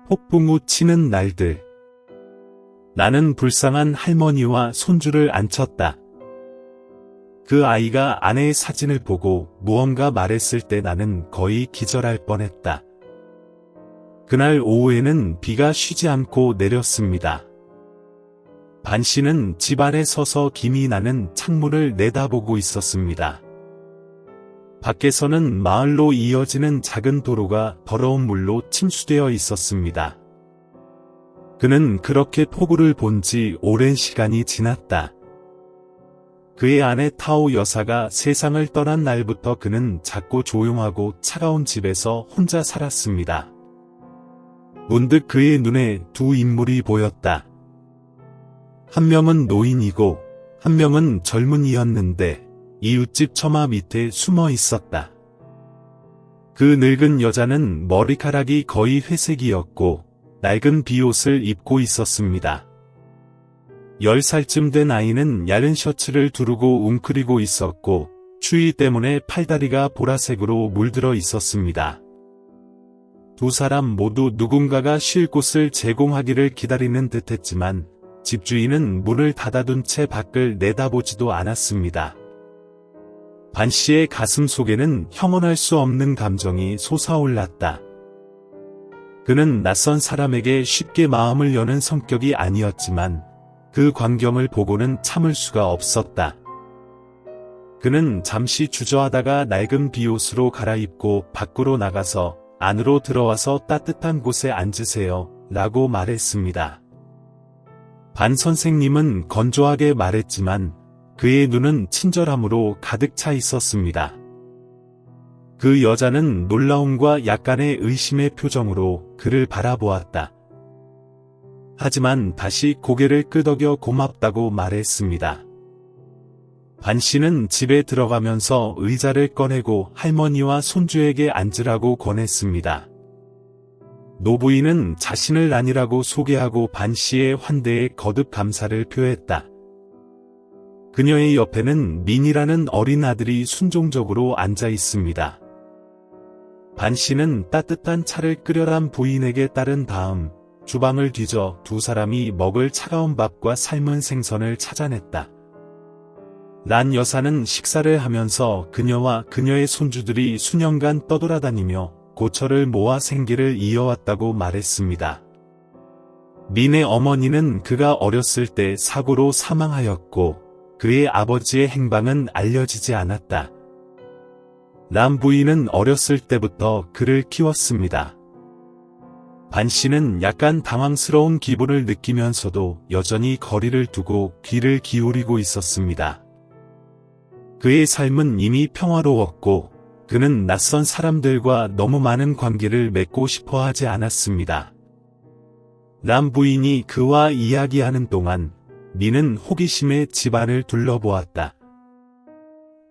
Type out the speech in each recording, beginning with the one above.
폭풍우 치는 날들. 나는 불쌍한 할머니와 손주를 안쳤다. 그 아이가 아내의 사진을 보고 무언가 말했을 때 나는 거의 기절할 뻔했다. 그날 오후에는 비가 쉬지 않고 내렸습니다. 반 씨는 집 안에 서서 김이 나는 창문을 내다보고 있었습니다. 밖에서는 마을로 이어지는 작은 도로가 더러운 물로 침수되어 있었습니다. 그는 그렇게 폭우를 본 지 오랜 시간이 지났다. 그의 아내 타오 여사가 세상을 떠난 날부터 그는 작고 조용하고 차가운 집에서 혼자 살았습니다. 문득 그의 눈에 두 인물이 보였다. 한 명은 노인이고 한 명은 젊은이였는데 이웃집 처마 밑에 숨어 있었다. 그 늙은 여자는 머리카락이 거의 회색이었고 낡은 비옷을 입고 있었습니다. 10살쯤 된 아이는 야른 셔츠를 두르고 웅크리고 있었고 추위 때문에 팔다리가 보라색으로 물들어 있었습니다. 두 사람 모두 누군가가 쉴 곳을 제공하기를 기다리는 듯했지만 집주인은 문을 닫아둔 채 밖을 내다보지도 않았습니다. 반 씨의 가슴 속에는 형언할 수 없는 감정이 솟아올랐다. 그는 낯선 사람에게 쉽게 마음을 여는 성격이 아니었지만 그 광경을 보고는 참을 수가 없었다. 그는 잠시 주저하다가 낡은 비옷으로 갈아입고 밖으로 나가서 안으로 들어와서 따뜻한 곳에 앉으세요 라고 말했습니다. 반 선생님은 건조하게 말했지만 그의 눈은 친절함으로 가득 차 있었습니다. 그 여자는 놀라움과 약간의 의심의 표정으로 그를 바라보았다. 하지만 다시 고개를 끄덕여 고맙다고 말했습니다. 반 씨는 집에 들어가면서 의자를 꺼내고 할머니와 손주에게 앉으라고 권했습니다. 노부인은 자신을 아니라고 소개하고 반 씨의 환대에 거듭 감사를 표했다. 그녀의 옆에는 민이라는 어린 아들이 순종적으로 앉아 있습니다. 반 씨는 따뜻한 차를 끓여란 부인에게 따른 다음 주방을 뒤져 두 사람이 먹을 차가운 밥과 삶은 생선을 찾아냈다. 란 여사는 식사를 하면서 그녀와 그녀의 손주들이 수년간 떠돌아다니며 고철을 모아 생계를 이어왔다고 말했습니다. 민의 어머니는 그가 어렸을 때 사고로 사망하였고 그의 아버지의 행방은 알려지지 않았다. 람 부인은 어렸을 때부터 그를 키웠습니다. 반 씨는 약간 당황스러운 기분을 느끼면서도 여전히 거리를 두고 귀를 기울이고 있었습니다. 그의 삶은 이미 평화로웠고 그는 낯선 사람들과 너무 많은 관계를 맺고 싶어 하지 않았습니다. 람 부인이 그와 이야기하는 동안 민은 호기심에 집안을 둘러보았다.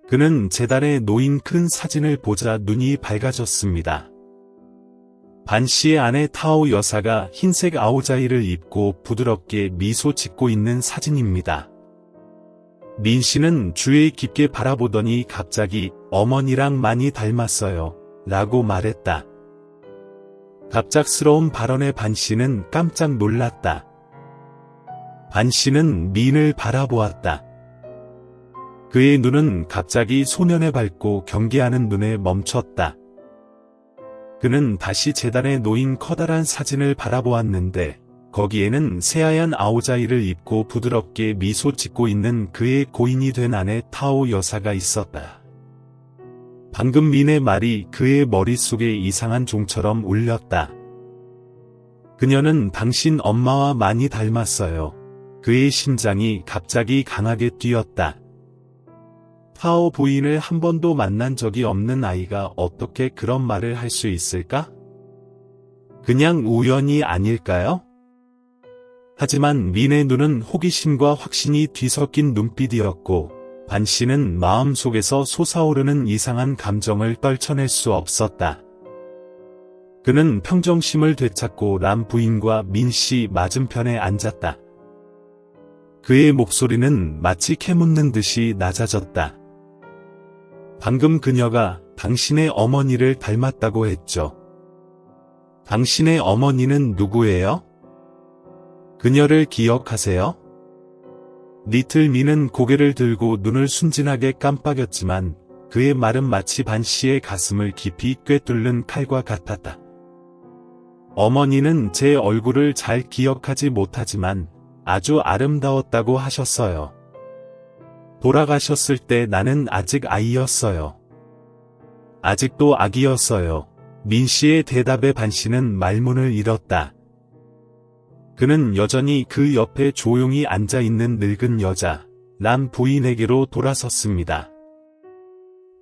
그는 재단에 놓인 큰 사진을 보자 눈이 밝아졌습니다. 반 씨의 아내 타오 여사가 흰색 아오자이를 입고 부드럽게 미소 짓고 있는 사진입니다. 민 씨는 주위에 깊게 바라보더니 갑자기 어머니랑 많이 닮았어요 라고 말했다. 갑작스러운 발언에 반 씨는 깜짝 놀랐다. 반 씨는 민을 바라보았다. 그의 눈은 갑자기 소년의 밝고 경계하는 눈에 멈췄다. 그는 다시 재단에 놓인 커다란 사진을 바라보았는데 거기에는 새하얀 아오자이를 입고 부드럽게 미소 짓고 있는 그의 고인이 된 아내 타오 여사가 있었다. 방금 민의 말이 그의 머릿속에 이상한 종처럼 울렸다. 그녀는 당신 엄마와 많이 닮았어요. 그의 심장이 갑자기 강하게 뛰었다. 타오 부인을 한 번도 만난 적이 없는 아이가 어떻게 그런 말을 할 수 있을까? 그냥 우연이 아닐까요? 하지만 민의 눈은 호기심과 확신이 뒤섞인 눈빛이었고 반 씨는 마음속에서 솟아오르는 이상한 감정을 떨쳐낼 수 없었다. 그는 평정심을 되찾고 람 부인과 민 씨 맞은편에 앉았다. 그의 목소리는 마치 캐묻는 듯이 낮아졌다. 방금 그녀가 당신의 어머니를 닮았다고 했죠. 당신의 어머니는 누구예요? 그녀를 기억하세요? 리틀 미는 고개를 들고 눈을 순진하게 깜빡였지만 그의 말은 마치 반 씨의 가슴을 깊이 꿰뚫는 칼과 같았다. 어머니는 제 얼굴을 잘 기억하지 못하지만 아주 아름다웠다고 하셨어요. 돌아가셨을 때 나는 아직 아이였어요. 아직도 아기였어요. 민 씨의 대답에 반 씨는 말문을 잃었다. 그는 여전히 그 옆에 조용히 앉아있는 늙은 여자, 람 부인에게로 돌아섰습니다.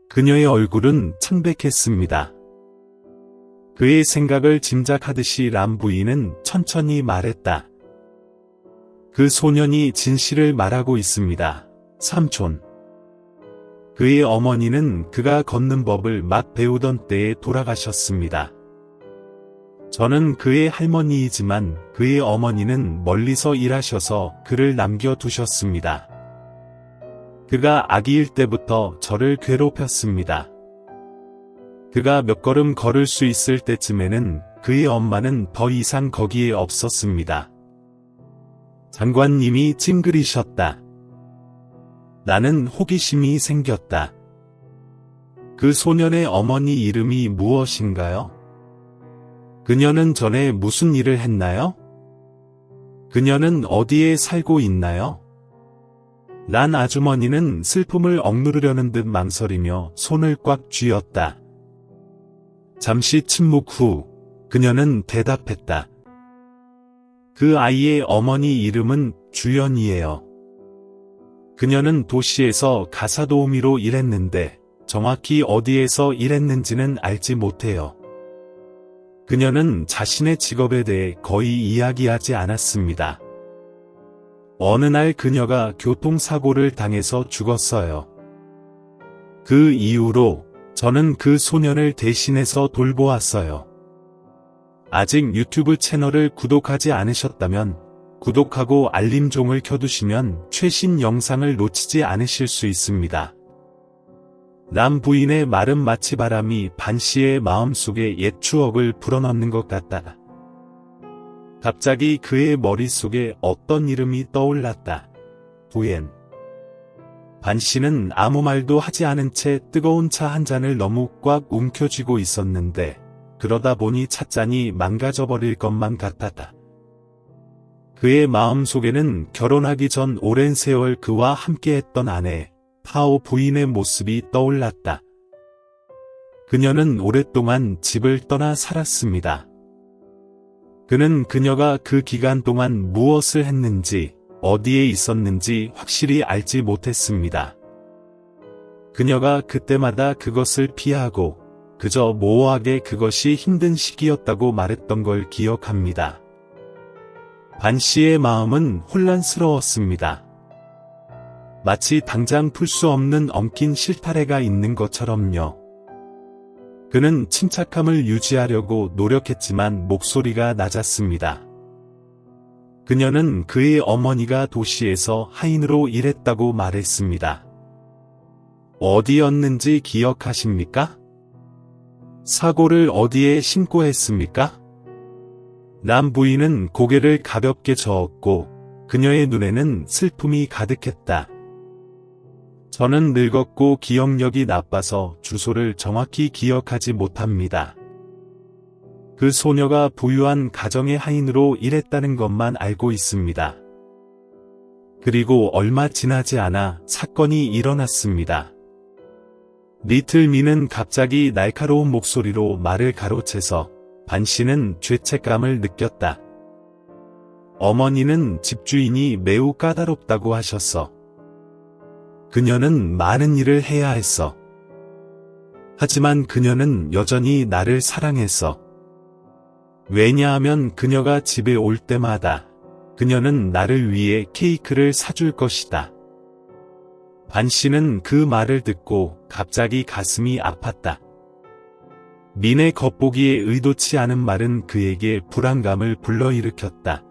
그녀의 얼굴은 창백했습니다. 그의 생각을 짐작하듯이 람 부인은 천천히 말했다. 그 소년이 진실을 말하고 있습니다. 삼촌. 그의 어머니는 그가 걷는 법을 막 배우던 때에 돌아가셨습니다. 저는 그의 할머니이지만 그의 어머니는 멀리서 일하셔서 그를 남겨두셨습니다. 그가 아기일 때부터 저를 괴롭혔습니다. 그가 몇 걸음 걸을 수 있을 때쯤에는 그의 엄마는 더 이상 거기에 없었습니다. 장관님이 찡그리셨다. 나는 호기심이 생겼다. 그 소년의 어머니 이름이 무엇인가요? 그녀는 전에 무슨 일을 했나요? 그녀는 어디에 살고 있나요? 란 아주머니는 슬픔을 억누르려는 듯 망설이며 손을 꽉 쥐었다. 잠시 침묵 후 그녀는 대답했다. 그 아이의 어머니 이름은 주연이에요. 그녀는 도시에서 가사도우미로 일했는데 정확히 어디에서 일했는지는 알지 못해요. 그녀는 자신의 직업에 대해 거의 이야기하지 않았습니다. 어느 날 그녀가 교통사고를 당해서 죽었어요. 그 이후로 저는 그 소년을 대신해서 돌보았어요. 아직 유튜브 채널을 구독하지 않으셨다면 구독하고 알림종을 켜두시면 최신 영상을 놓치지 않으실 수 있습니다. 람 부인의 말은 마치 바람이 반 씨의 마음속에 옛 추억을 불어넣는 것 같다. 갑자기 그의 머릿속에 어떤 이름이 떠올랐다. 부엔. 반 씨는 아무 말도 하지 않은 채 뜨거운 차 한 잔을 너무 꽉 움켜쥐고 있었는데 그러다 보니 찻잔이 망가져버릴 것만 같았다. 그의 마음속에는 결혼하기 전 오랜 세월 그와 함께했던 아내 파오 부인의 모습이 떠올랐다. 그녀는 오랫동안 집을 떠나 살았습니다. 그는 그녀가 그 기간 동안 무엇을 했는지, 어디에 있었는지 확실히 알지 못했습니다. 그녀가 그때마다 그것을 피하고 그저 모호하게 그것이 힘든 시기였다고 말했던 걸 기억합니다. 반 씨의 마음은 혼란스러웠습니다. 마치 당장 풀 수 없는 엉킨 실타래가 있는 것처럼요. 그는 침착함을 유지하려고 노력했지만 목소리가 낮았습니다. 그녀는 그의 어머니가 도시에서 하인으로 일했다고 말했습니다. 어디였는지 기억하십니까? 사고를 어디에 신고했습니까? 람 부인은 고개를 가볍게 저었고 그녀의 눈에는 슬픔이 가득했다. 저는 늙었고 기억력이 나빠서 주소를 정확히 기억하지 못합니다. 그 소녀가 부유한 가정의 하인으로 일했다는 것만 알고 있습니다. 그리고 얼마 지나지 않아 사건이 일어났습니다. 리틀 미는 갑자기 날카로운 목소리로 말을 가로채서 반 씨는 죄책감을 느꼈다. 어머니는 집주인이 매우 까다롭다고 하셨어. 그녀는 많은 일을 해야 했어. 하지만 그녀는 여전히 나를 사랑했어. 왜냐하면 그녀가 집에 올 때마다 그녀는 나를 위해 케이크를 사줄 것이다. 반 씨는 그 말을 듣고 갑자기 가슴이 아팠다. 민의 겉보기에 의도치 않은 말은 그에게 불안감을 불러일으켰다.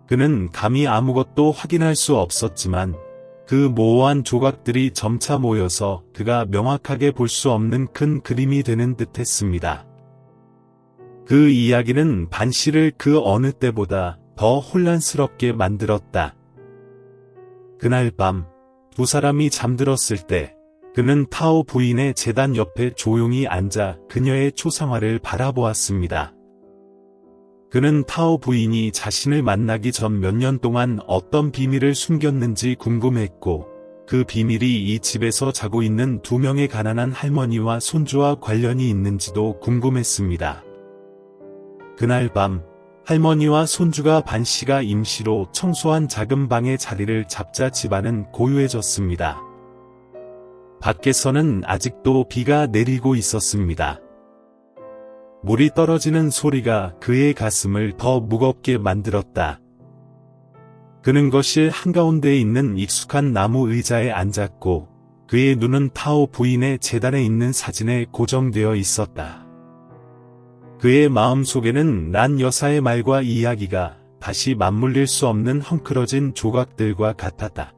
그는 감히 아무것도 확인할 수 없었지만 그 모호한 조각들이 점차 모여서 그가 명확하게 볼 수 없는 큰 그림이 되는 듯했습니다. 그 이야기는 반 씨를 그 어느 때보다 더 혼란스럽게 만들었다. 그날 밤, 두 사람이 잠들었을 때 그는 타오 부인의 제단 옆에 조용히 앉아 그녀의 초상화를 바라보았습니다. 그는 타오 부인이 자신을 만나기 전 몇 년 동안 어떤 비밀을 숨겼는지 궁금했고, 그 비밀이 이 집에서 자고 있는 두 명의 가난한 할머니와 손주와 관련이 있는지도 궁금했습니다. 그날 밤, 할머니와 손주가 반 씨가 임시로 청소한 작은 방의 자리를 잡자 집안은 고요해졌습니다. 밖에서는 아직도 비가 내리고 있었습니다. 물이 떨어지는 소리가 그의 가슴을 더 무겁게 만들었다. 그는 거실 한가운데에 있는 익숙한 나무 의자에 앉았고, 그의 눈은 타오 부인의 제단에 있는 사진에 고정되어 있었다. 그의 마음속에는 란 여사의 말과 이야기가 다시 맞물릴 수 없는 헝클어진 조각들과 같았다.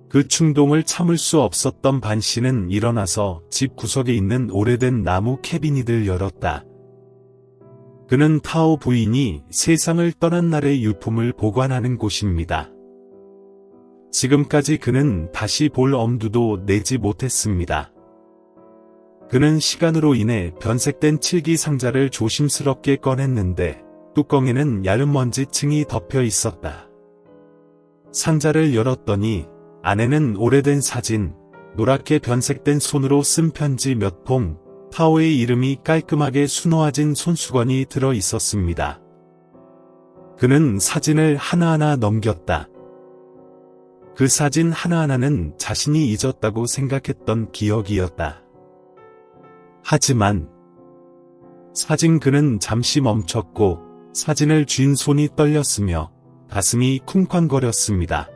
그 충동을 참을 수 없었던 반 씨는 일어나서 집 구석에 있는 오래된 나무 캐비닛을 열었다. 그는 타오 부인이 세상을 떠난 날의 유품을 보관하는 곳입니다. 지금까지 그는 다시 볼 엄두도 내지 못했습니다. 그는 시간으로 인해 변색된 칠기 상자를 조심스럽게 꺼냈는데 뚜껑에는 얇은 먼지층이 덮여 있었다. 상자를 열었더니 안에는 오래된 사진, 노랗게 변색된 손으로 쓴 편지 몇 통, 타오의 이름이 깔끔하게 수놓아진 손수건이 들어 있었습니다. 그는 사진을 하나하나 넘겼다. 그 사진 하나하나는 자신이 잊었다고 생각했던 기억이었다. 하지만 그는 잠시 멈췄고 사진을 쥔 손이 떨렸으며 가슴이 쿵쾅거렸습니다.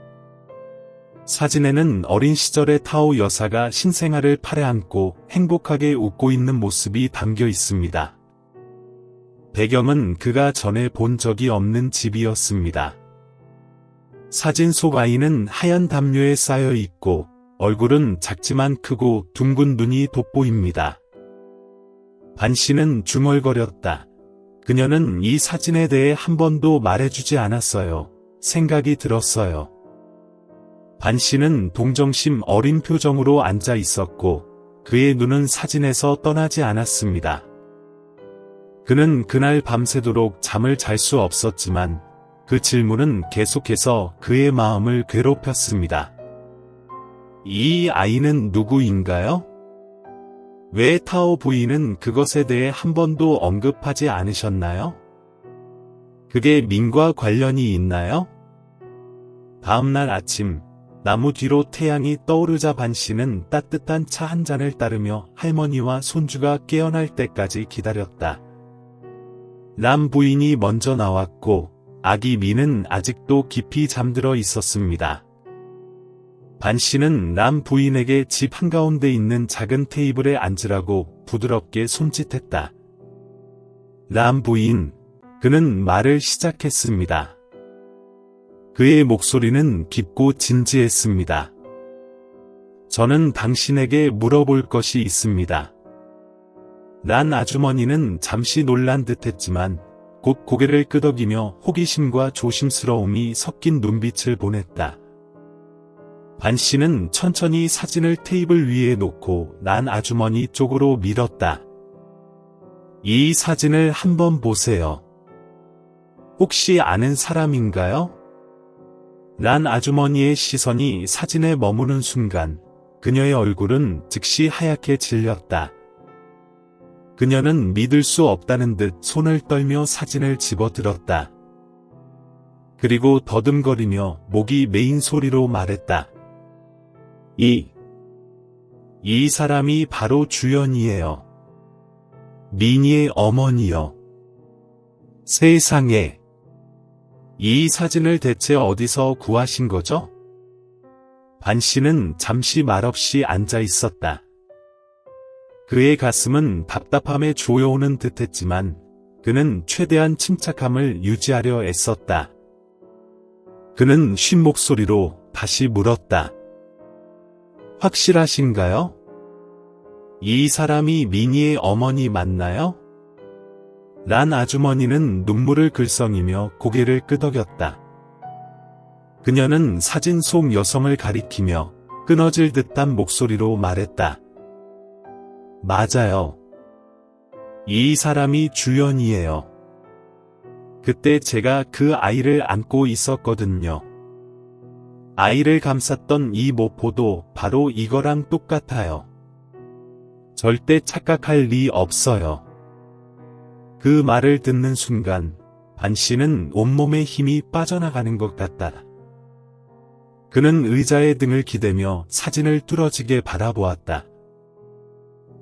사진에는 어린 시절의 타오 여사가 신생아를 팔에 안고 행복하게 웃고 있는 모습이 담겨 있습니다. 배경은 그가 전에 본 적이 없는 집이었습니다. 사진 속 아이는 하얀 담요에 쌓여 있고 얼굴은 작지만 크고 둥근 눈이 돋보입니다. 반 씨는 중얼거렸다. 그녀는 이 사진에 대해 한 번도 말해주지 않았어요. 생각이 들었어요. 반 씨는 동정심 어린 표정으로 앉아 있었고 그의 눈은 사진에서 떠나지 않았습니다. 그는 그날 밤새도록 잠을 잘 수 없었지만 그 질문은 계속해서 그의 마음을 괴롭혔습니다. 이 아이는 누구인가요? 왜 타오 부인은 그것에 대해 한 번도 언급하지 않으셨나요? 그게 민과 관련이 있나요? 다음날 아침, 나무 뒤로 태양이 떠오르자 반 씨는 따뜻한 차 한 잔을 따르며 할머니와 손주가 깨어날 때까지 기다렸다. 람 부인이 먼저 나왔고 아기 미는 아직도 깊이 잠들어 있었습니다. 반 씨는 람 부인에게 집 한가운데 있는 작은 테이블에 앉으라고 부드럽게 손짓했다. 람 부인, 그는 말을 시작했습니다. 그의 목소리는 깊고 진지했습니다. 저는 당신에게 물어볼 것이 있습니다. 란 아주머니는 잠시 놀란 듯했지만 곧 고개를 끄덕이며 호기심과 조심스러움이 섞인 눈빛을 보냈다. 반 씨는 천천히 사진을 테이블 위에 놓고 란 아주머니 쪽으로 밀었다. 이 사진을 한번 보세요. 혹시 아는 사람인가요? 란 아주머니의 시선이 사진에 머무는 순간 그녀의 얼굴은 즉시 하얗게 질렸다. 그녀는 믿을 수 없다는 듯 손을 떨며 사진을 집어들었다. 그리고 더듬거리며 목이 메인 소리로 말했다. 이 사람이 바로 주연이에요. 미니의 어머니요. 세상에. 이 사진을 대체 어디서 구하신 거죠? 반 씨는 잠시 말없이 앉아 있었다. 그의 가슴은 답답함에 조여오는 듯했지만 그는 최대한 침착함을 유지하려 애썼다. 그는 쉰 목소리로 다시 물었다. 확실하신가요? 이 사람이 미니의 어머니 맞나요? 란 아주머니는 눈물을 글썽이며 고개를 끄덕였다. 그녀는 사진 속 여성을 가리키며 끊어질 듯한 목소리로 말했다. 맞아요. 이 사람이 주연이에요. 그때 제가 그 아이를 안고 있었거든요. 아이를 감쌌던 이 모포도 바로 이거랑 똑같아요. 절대 착각할 리 없어요. 그 말을 듣는 순간 반 씨는 온몸에 힘이 빠져나가는 것 같다. 그는 의자에 등을 기대며 사진을 뚫어지게 바라보았다.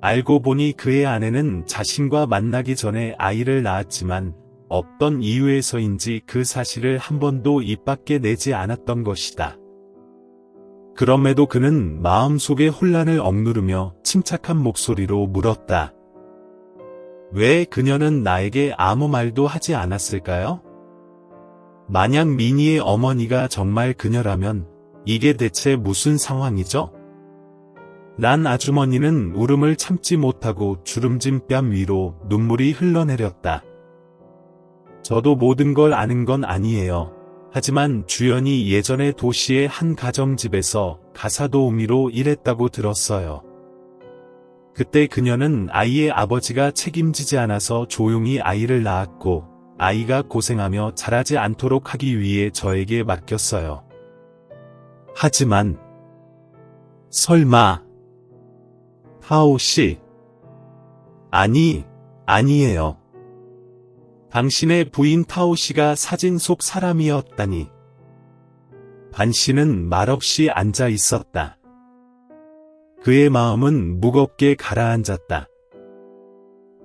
알고 보니 그의 아내는 자신과 만나기 전에 아이를 낳았지만 어떤 이유에서인지 그 사실을 한 번도 입 밖에 내지 않았던 것이다. 그럼에도 그는 마음속의 혼란을 억누르며 침착한 목소리로 물었다. 왜 그녀는 나에게 아무 말도 하지 않았을까요? 만약 미니의 어머니가 정말 그녀라면 이게 대체 무슨 상황이죠? 란 아주머니는 울음을 참지 못하고 주름진 뺨 위로 눈물이 흘러내렸다. 저도 모든 걸 아는 건 아니에요. 하지만 주연이 예전에 도시의 한 가정집에서 가사도우미로 일했다고 들었어요. 그때 그녀는 아이의 아버지가 책임지지 않아서 조용히 아이를 낳았고 아이가 고생하며 자라지 않도록 하기 위해 저에게 맡겼어요. 하지만 설마 타오 씨? 아니에요. 당신의 부인 타오 씨가 사진 속 사람이었다니. 반 씨는 말없이 앉아 있었다. 그의 마음은 무겁게 가라앉았다.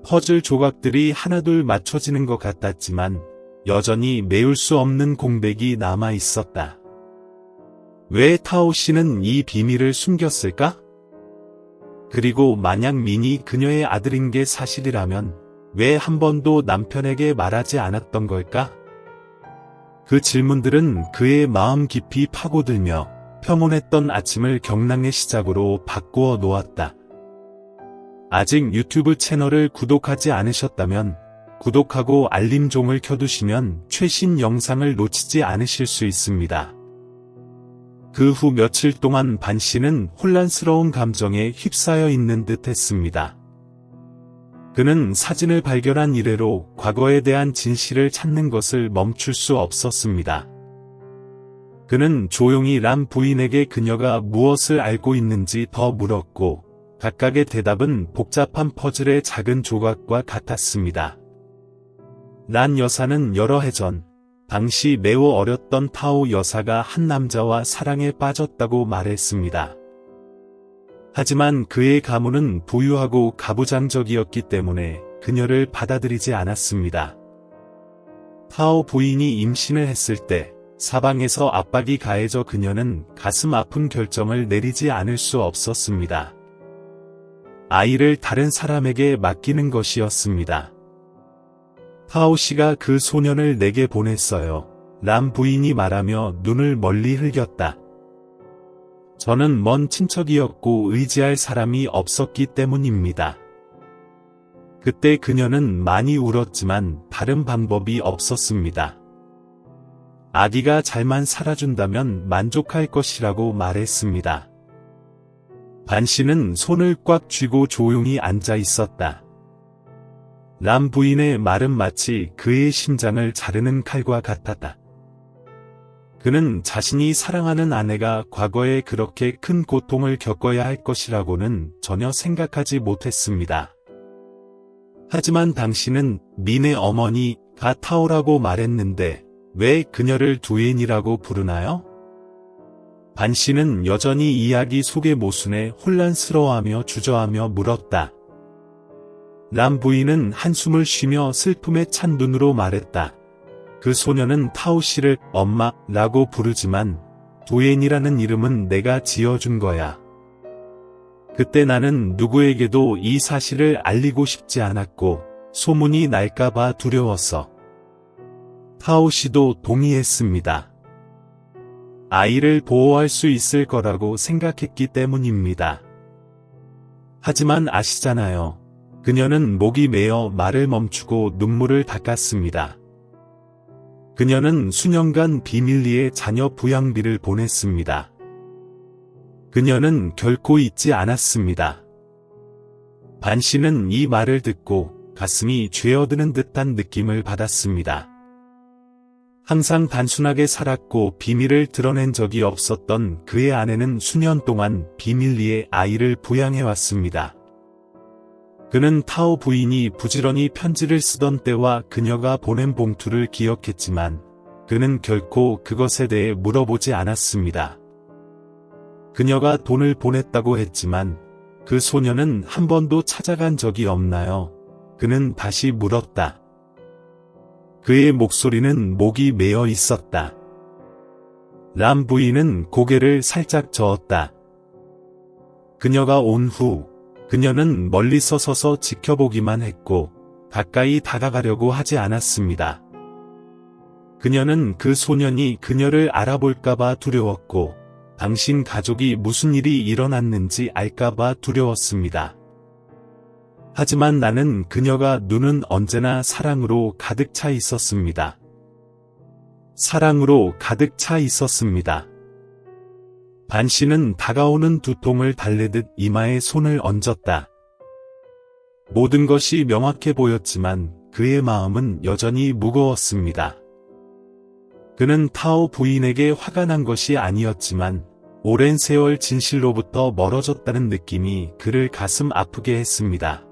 퍼즐 조각들이 하나둘 맞춰지는 것 같았지만 여전히 메울 수 없는 공백이 남아 있었다. 왜 타오 씨는 이 비밀을 숨겼을까? 그리고 만약 민이 그녀의 아들인 게 사실이라면 왜 한 번도 남편에게 말하지 않았던 걸까? 그 질문들은 그의 마음 깊이 파고들며 평온했던 아침을 경랑의 시작으로 바꾸어 놓았다. 아직 유튜브 채널을 구독하지 않으셨다면 구독하고 알림종을 켜두시면 최신 영상을 놓치지 않으실 수 있습니다. 그 후 며칠 동안 반 씨는 혼란스러운 감정에 휩싸여 있는 듯 했습니다. 그는 사진을 발견한 이래로 과거에 대한 진실을 찾는 것을 멈출 수 없었습니다. 그는 조용히 란 부인에게 그녀가 무엇을 알고 있는지 더 물었고 각각의 대답은 복잡한 퍼즐의 작은 조각과 같았습니다. 란 여사는 여러 해 전 당시 매우 어렸던 타오 여사가 한 남자와 사랑에 빠졌다고 말했습니다. 하지만 그의 가문은 부유하고 가부장적이었기 때문에 그녀를 받아들이지 않았습니다. 타오 부인이 임신을 했을 때 사방에서 압박이 가해져 그녀는 가슴 아픈 결정을 내리지 않을 수 없었습니다. 아이를 다른 사람에게 맡기는 것이었습니다. 타오 씨가 그 소년을 내게 보냈어요. 람 부인이 말하며 눈을 멀리 흘겼다. 저는 먼 친척이었고 의지할 사람이 없었기 때문입니다. 그때 그녀는 많이 울었지만 다른 방법이 없었습니다. 아기가 잘만 살아준다면 만족할 것이라고 말했습니다. 반 씨는 손을 꽉 쥐고 조용히 앉아 있었다. 람 부인의 말은 마치 그의 심장을 자르는 칼과 같았다. 그는 자신이 사랑하는 아내가 과거에 그렇게 큰 고통을 겪어야 할 것이라고는 전혀 생각하지 못했습니다. 하지만 당신은 민의 어머니가 타오라고 말했는데 왜 그녀를 두엔이라고 부르나요? 반 씨는 여전히 이야기 속의 모순에 혼란스러워하며 주저하며 물었다. 람 부인은 한숨을 쉬며 슬픔에 찬 눈으로 말했다. 그 소녀는 타오 씨를 엄마라고 부르지만 두엔이라는 이름은 내가 지어준 거야. 그때 나는 누구에게도 이 사실을 알리고 싶지 않았고 소문이 날까봐 두려웠어. 타오 씨도 동의했습니다. 아이를 보호할 수 있을 거라고 생각했기 때문입니다. 하지만 아시잖아요. 그녀는 목이 메어 말을 멈추고 눈물을 닦았습니다. 그녀는 수년간 비밀리에 자녀 부양비를 보냈습니다. 그녀는 결코 잊지 않았습니다. 반 씨는 이 말을 듣고 가슴이 죄어드는 듯한 느낌을 받았습니다. 항상 단순하게 살았고 비밀을 드러낸 적이 없었던 그의 아내는 수년 동안 비밀리에 아이를 부양해왔습니다. 그는 타오 부인이 부지런히 편지를 쓰던 때와 그녀가 보낸 봉투를 기억했지만 그는 결코 그것에 대해 물어보지 않았습니다. 그녀가 돈을 보냈다고 했지만 그 소녀는 한 번도 찾아간 적이 없나요? 그는 다시 물었다. 그의 목소리는 목이 메어 있었다. 람 부인은 고개를 살짝 저었다. 그녀가 온 후 그녀는 멀리서 서서 지켜보기만 했고 가까이 다가가려고 하지 않았습니다. 그녀는 그 소년이 그녀를 알아볼까봐 두려웠고 당신 가족이 무슨 일이 일어났는지 알까봐 두려웠습니다. 하지만 나는 그녀가 눈은 언제나 사랑으로 가득 차 있었습니다. 사랑으로 가득 차 있었습니다. 반 씨는 다가오는 두통을 달래듯 이마에 손을 얹었다. 모든 것이 명확해 보였지만 그의 마음은 여전히 무거웠습니다. 그는 타오 부인에게 화가 난 것이 아니었지만 오랜 세월 진실로부터 멀어졌다는 느낌이 그를 가슴 아프게 했습니다.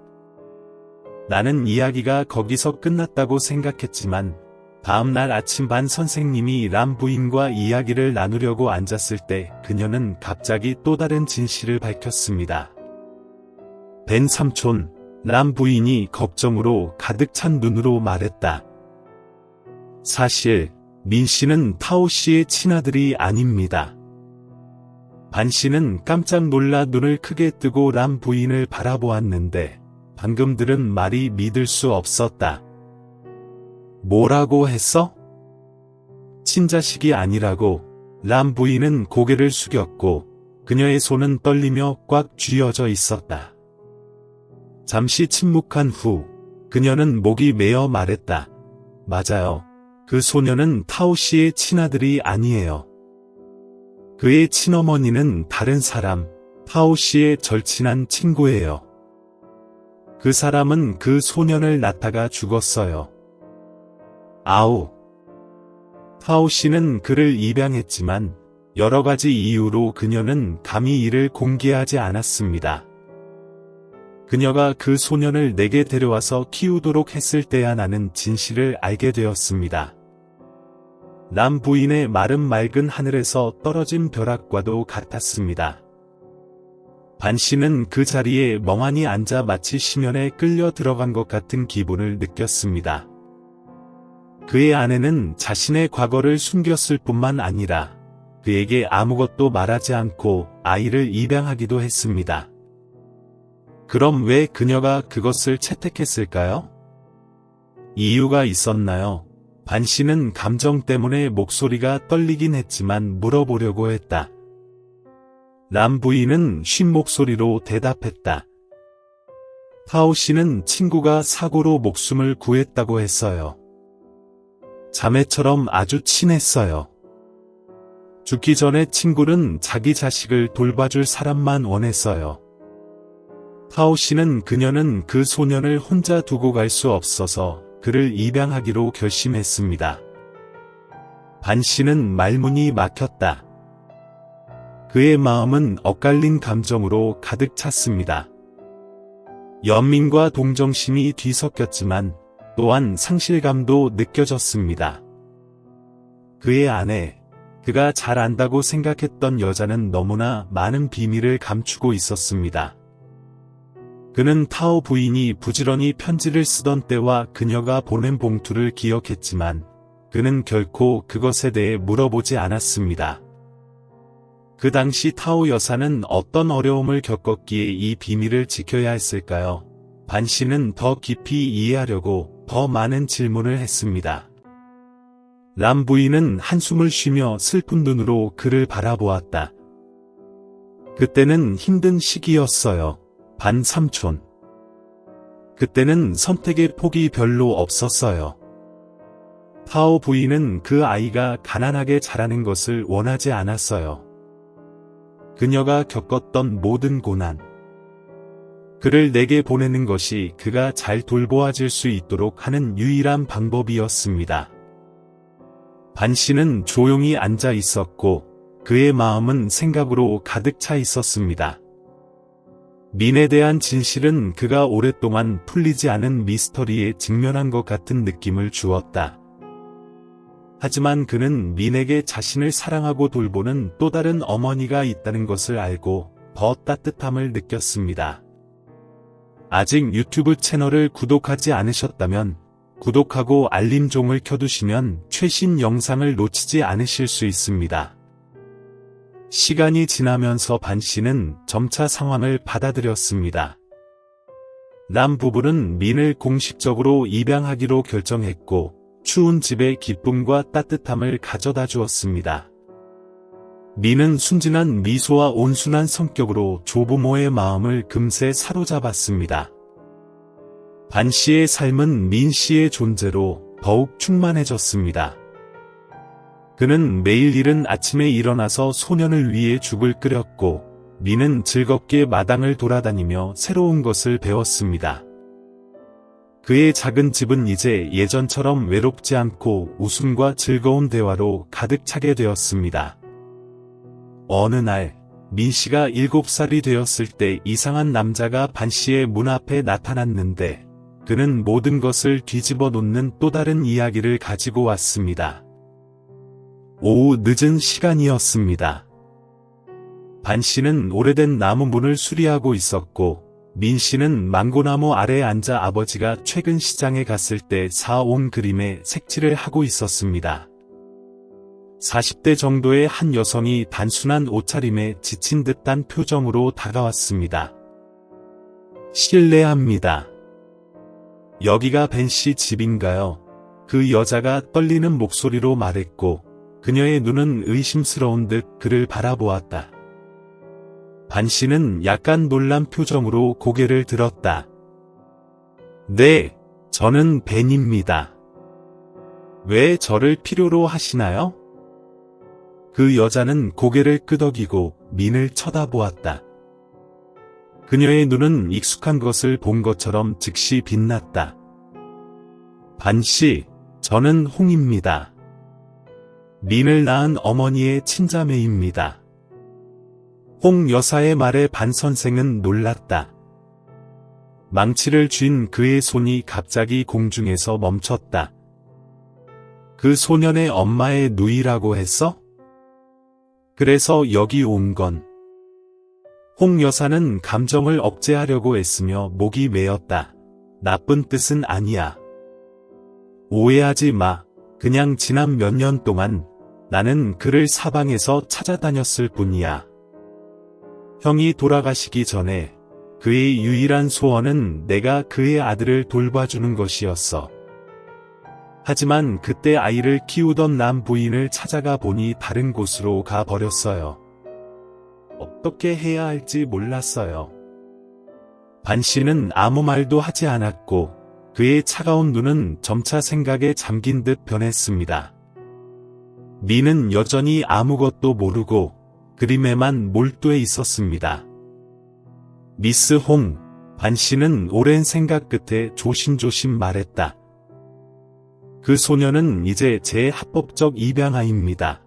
나는 이야기가 거기서 끝났다고 생각했지만 다음 날 아침 반 선생님이 람 부인과 이야기를 나누려고 앉았을 때 그녀는 갑자기 또 다른 진실을 밝혔습니다. 벤 삼촌, 람 부인이 걱정으로 가득 찬 눈으로 말했다. 사실 민 씨는 타오 씨의 친아들이 아닙니다. 반 씨는 깜짝 놀라 눈을 크게 뜨고 람 부인을 바라보았는데 방금 들은 말이 믿을 수 없었다. 뭐라고 했어? 친자식이 아니라고. 람 부인은 고개를 숙였고 그녀의 손은 떨리며 꽉 쥐어져 있었다. 잠시 침묵한 후 그녀는 목이 메어 말했다. 맞아요. 그 소녀는 타오 씨의 친아들이 아니에요. 그의 친어머니는 다른 사람, 타오 씨의 절친한 친구예요. 그 사람은 그 소년을 낳다가 죽었어요. 아우. 타오 씨는 그를 입양했지만 여러 가지 이유로 그녀는 감히 이를 공개하지 않았습니다. 그녀가 그 소년을 내게 데려와서 키우도록 했을 때야 나는 진실을 알게 되었습니다. 람 부인의 말은 맑은 하늘에서 떨어진 벼락과도 같았습니다. 반 씨는 그 자리에 멍하니 앉아 마치 심연에 끌려 들어간 것 같은 기분을 느꼈습니다. 그의 아내는 자신의 과거를 숨겼을 뿐만 아니라 그에게 아무것도 말하지 않고 아이를 입양하기도 했습니다. 그럼 왜 그녀가 그것을 채택했을까요? 이유가 있었나요? 반 씨는 감정 때문에 목소리가 떨리긴 했지만 물어보려고 했다. 람 부인은 쉰 목소리로 대답했다. 타오 씨는 친구가 사고로 목숨을 구했다고 했어요. 자매처럼 아주 친했어요. 죽기 전에 친구는 자기 자식을 돌봐줄 사람만 원했어요. 타오 씨는 그녀는 그 소년을 혼자 두고 갈 수 없어서 그를 입양하기로 결심했습니다. 반 씨는 말문이 막혔다. 그의 마음은 엇갈린 감정으로 가득 찼습니다. 연민과 동정심이 뒤섞였지만 또한 상실감도 느껴졌습니다. 그의 아내, 그가 잘 안다고 생각했던 여자는 너무나 많은 비밀을 감추고 있었습니다. 그는 타오 부인이 부지런히 편지를 쓰던 때와 그녀가 보낸 봉투를 기억했지만 그는 결코 그것에 대해 물어보지 않았습니다. 그 당시 타오 여사는 어떤 어려움을 겪었기에 이 비밀을 지켜야 했을까요? 반 씨는 더 깊이 이해하려고 더 많은 질문을 했습니다. 람 부인은 한숨을 쉬며 슬픈 눈으로 그를 바라보았다. 그때는 힘든 시기였어요. 반 삼촌. 그때는 선택의 폭이 별로 없었어요. 타오 부인은 그 아이가 가난하게 자라는 것을 원하지 않았어요. 그녀가 겪었던 모든 고난, 그를 내게 보내는 것이 그가 잘 돌보아질 수 있도록 하는 유일한 방법이었습니다. 반 씨는 조용히 앉아 있었고 그의 마음은 생각으로 가득 차 있었습니다. 민에 대한 진실은 그가 오랫동안 풀리지 않은 미스터리에 직면한 것 같은 느낌을 주었다. 하지만 그는 민에게 자신을 사랑하고 돌보는 또 다른 어머니가 있다는 것을 알고 더 따뜻함을 느꼈습니다. 아직 유튜브 채널을 구독하지 않으셨다면 구독하고 알림종을 켜두시면 최신 영상을 놓치지 않으실 수 있습니다. 시간이 지나면서 반 씨는 점차 상황을 받아들였습니다. 남 부부는 민을 공식적으로 입양하기로 결정했고 추운 집에 기쁨과 따뜻함을 가져다 주었습니다. 민은 순진한 미소와 온순한 성격으로 조부모의 마음을 금세 사로잡았습니다. 반 씨의 삶은 민 씨의 존재로 더욱 충만해졌습니다. 그는 매일 이른 아침에 일어나서 소년을 위해 죽을 끓였고 민은 즐겁게 마당을 돌아다니며 새로운 것을 배웠습니다. 그의 작은 집은 이제 예전처럼 외롭지 않고 웃음과 즐거운 대화로 가득 차게 되었습니다. 어느 날 민 씨가 7살이 되었을 때 이상한 남자가 반 씨의 문 앞에 나타났는데 그는 모든 것을 뒤집어 놓는 또 다른 이야기를 가지고 왔습니다. 오후 늦은 시간이었습니다. 반 씨는 오래된 나무 문을 수리하고 있었고 민 씨는 망고나무 아래에 앉아 아버지가 최근 시장에 갔을 때 사온 그림에 색칠을 하고 있었습니다. 40대 정도의 한 여성이 단순한 옷차림에 지친 듯한 표정으로 다가왔습니다. 실례합니다. 여기가 벤 씨 집인가요? 그 여자가 떨리는 목소리로 말했고 그녀의 눈은 의심스러운 듯 그를 바라보았다. 반 씨는 약간 놀란 표정으로 고개를 들었다. 네, 저는 벤입니다. 왜 저를 필요로 하시나요? 그 여자는 고개를 끄덕이고 민을 쳐다보았다. 그녀의 눈은 익숙한 것을 본 것처럼 즉시 빛났다. 반 씨, 저는 홍입니다. 민을 낳은 어머니의 친자매입니다. 홍 여사의 말에 반 선생은 놀랐다. 망치를 쥔 그의 손이 갑자기 공중에서 멈췄다. 그 소년의 엄마의 누이라고 했어? 그래서 여기 온 건? 홍 여사는 감정을 억제하려고 애쓰며 목이 메었다. 나쁜 뜻은 아니야. 오해하지 마. 그냥 지난 몇 년 동안 나는 그를 사방에서 찾아다녔을 뿐이야. 형이 돌아가시기 전에 그의 유일한 소원은 내가 그의 아들을 돌봐주는 것이었어. 하지만 그때 아이를 키우던 남 부인을 찾아가 보니 다른 곳으로 가버렸어요. 어떻게 해야 할지 몰랐어요. 반 씨는 아무 말도 하지 않았고 그의 차가운 눈은 점차 생각에 잠긴 듯 변했습니다. 민은 여전히 아무것도 모르고 그림에만 몰두해 있었습니다. 미스 홍, 반 씨는 오랜 생각 끝에 조심조심 말했다. 그 소녀는 이제 제 합법적 입양아입니다.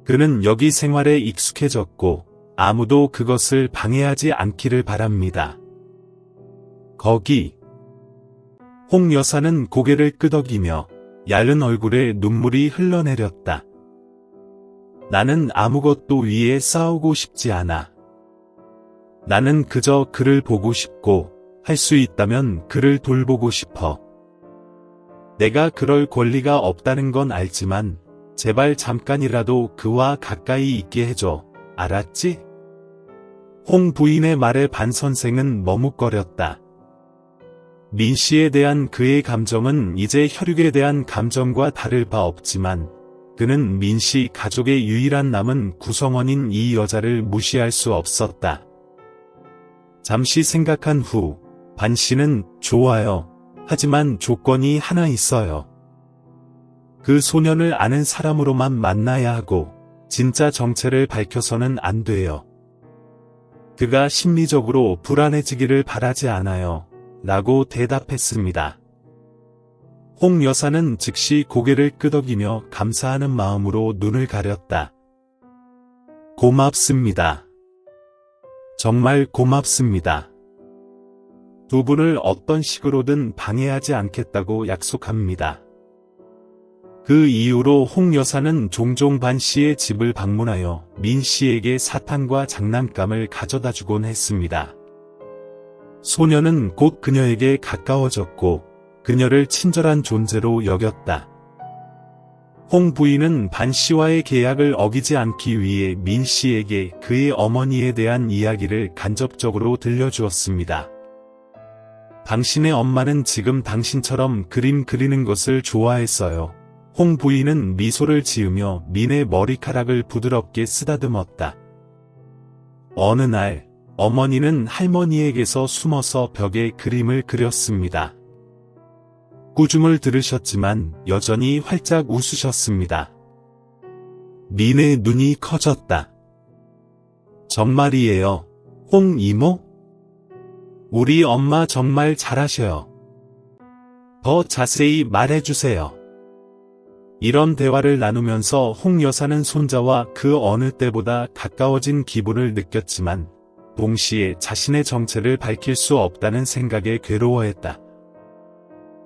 그는 여기 생활에 익숙해졌고 아무도 그것을 방해하지 않기를 바랍니다. 거기. 홍 여사는 고개를 끄덕이며 얇은 얼굴에 눈물이 흘러내렸다. 나는 아무것도 위해 싸우고 싶지 않아. 나는 그저 그를 보고 싶고 할 수 있다면 그를 돌보고 싶어. 내가 그럴 권리가 없다는 건 알지만 제발 잠깐이라도 그와 가까이 있게 해줘. 알았지? 홍 부인의 말에 반 선생은 머뭇거렸다. 민 씨에 대한 그의 감정은 이제 혈육에 대한 감정과 다를 바 없지만 그는 민 씨 가족의 유일한 남은 구성원인 이 여자를 무시할 수 없었다. 잠시 생각한 후 반 씨는 좋아요. 하지만 조건이 하나 있어요. 그 소년을 아는 사람으로만 만나야 하고 진짜 정체를 밝혀서는 안 돼요. 그가 심리적으로 불안해지기를 바라지 않아요. 라고 대답했습니다. 홍 여사는 즉시 고개를 끄덕이며 감사하는 마음으로 눈을 가렸다. 고맙습니다. 정말 고맙습니다. 두 분을 어떤 식으로든 방해하지 않겠다고 약속합니다. 그 이후로 홍 여사는 종종 반 씨의 집을 방문하여 민 씨에게 사탕과 장난감을 가져다주곤 했습니다. 소녀는 곧 그녀에게 가까워졌고 그녀를 친절한 존재로 여겼다. 홍 부인은 반 씨와의 계약을 어기지 않기 위해 민 씨에게 그의 어머니에 대한 이야기를 간접적으로 들려주었습니다. 당신의 엄마는 지금 당신처럼 그림 그리는 것을 좋아했어요. 홍 부인은 미소를 지으며 민의 머리카락을 부드럽게 쓰다듬었다. 어느 날 어머니는 할머니에게서 숨어서 벽에 그림을 그렸습니다. 꾸중을 들으셨지만 여전히 활짝 웃으셨습니다. 민의 눈이 커졌다. 정말이에요, 홍 이모? 우리 엄마 정말 잘하셔요. 더 자세히 말해주세요. 이런 대화를 나누면서 홍 여사는 손자와 그 어느 때보다 가까워진 기분을 느꼈지만 동시에 자신의 정체를 밝힐 수 없다는 생각에 괴로워했다.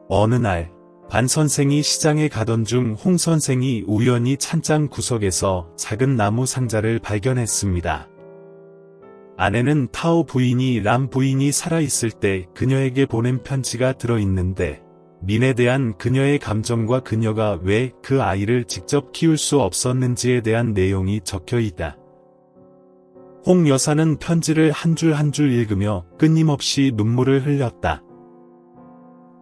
어느 날 반 선생이 시장에 가던 중 홍 선생이 우연히 찬장 구석에서 작은 나무 상자를 발견했습니다. 안에는 타오 부인이 람 부인이 살아있을 때 그녀에게 보낸 편지가 들어있는데 민에 대한 그녀의 감정과 그녀가 왜 그 아이를 직접 키울 수 없었는지에 대한 내용이 적혀있다. 홍 여사는 편지를 한 줄 한 줄 읽으며 끊임없이 눈물을 흘렸다.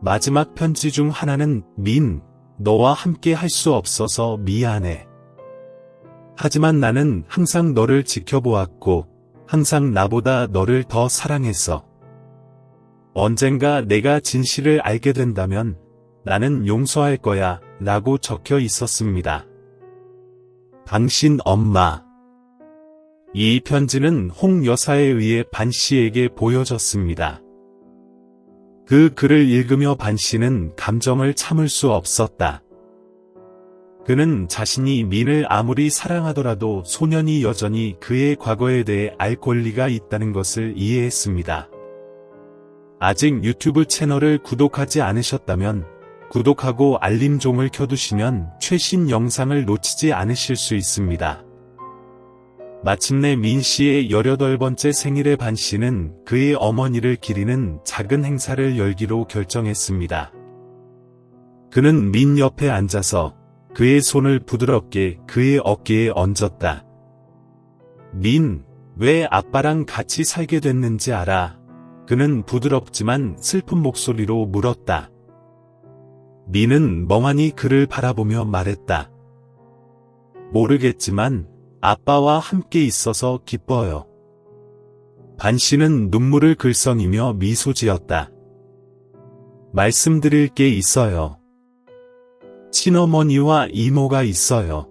마지막 편지 중 하나는 민, 너와 함께 할 수 없어서 미안해. 하지만 나는 항상 너를 지켜보았고 항상 나보다 너를 더 사랑했어. 언젠가 내가 진실을 알게 된다면 나는 용서할 거야 라고 적혀 있었습니다. 당신 엄마. 이 편지는 홍 여사에 의해 반 씨에게 보여졌습니다. 그 글을 읽으며 반 씨는 감정을 참을 수 없었다. 그는 자신이 민을 아무리 사랑하더라도 소년이 여전히 그의 과거에 대해 알 권리가 있다는 것을 이해했습니다. 아직 유튜브 채널을 구독하지 않으셨다면 구독하고 알림종을 켜두시면 최신 영상을 놓치지 않으실 수 있습니다. 마침내 민 씨의 18번째 생일에 반 씨는 그의 어머니를 기리는 작은 행사를 열기로 결정했습니다. 그는 민 옆에 앉아서 그의 손을 부드럽게 그의 어깨에 얹었다. 민, 왜 아빠랑 같이 살게 됐는지 알아? 그는 부드럽지만 슬픈 목소리로 물었다. 민은 멍하니 그를 바라보며 말했다. 모르겠지만 아빠와 함께 있어서 기뻐요. 반 씨는 눈물을 글썽이며 미소 지었다. 말씀드릴 게 있어요. 친어머니와 이모가 있어요.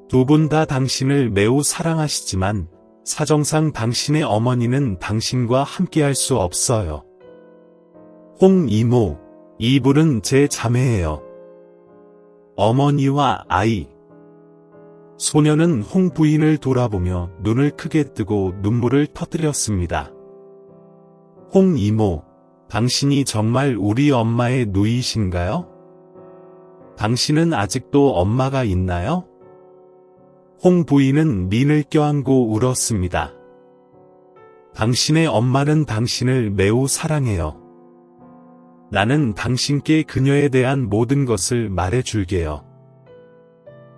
두 분 다 당신을 매우 사랑하시지만 사정상 당신의 어머니는 당신과 함께할 수 없어요. 홍 이모, 이분은 제 자매예요. 어머니와 아이. 소녀는 홍 부인을 돌아보며 눈을 크게 뜨고 눈물을 터뜨렸습니다. 홍 이모, 당신이 정말 우리 엄마의 누이신가요? 당신은 아직도 엄마가 있나요? 홍 부인은 민을 껴안고 울었습니다. 당신의 엄마는 당신을 매우 사랑해요. 나는 당신께 그녀에 대한 모든 것을 말해줄게요.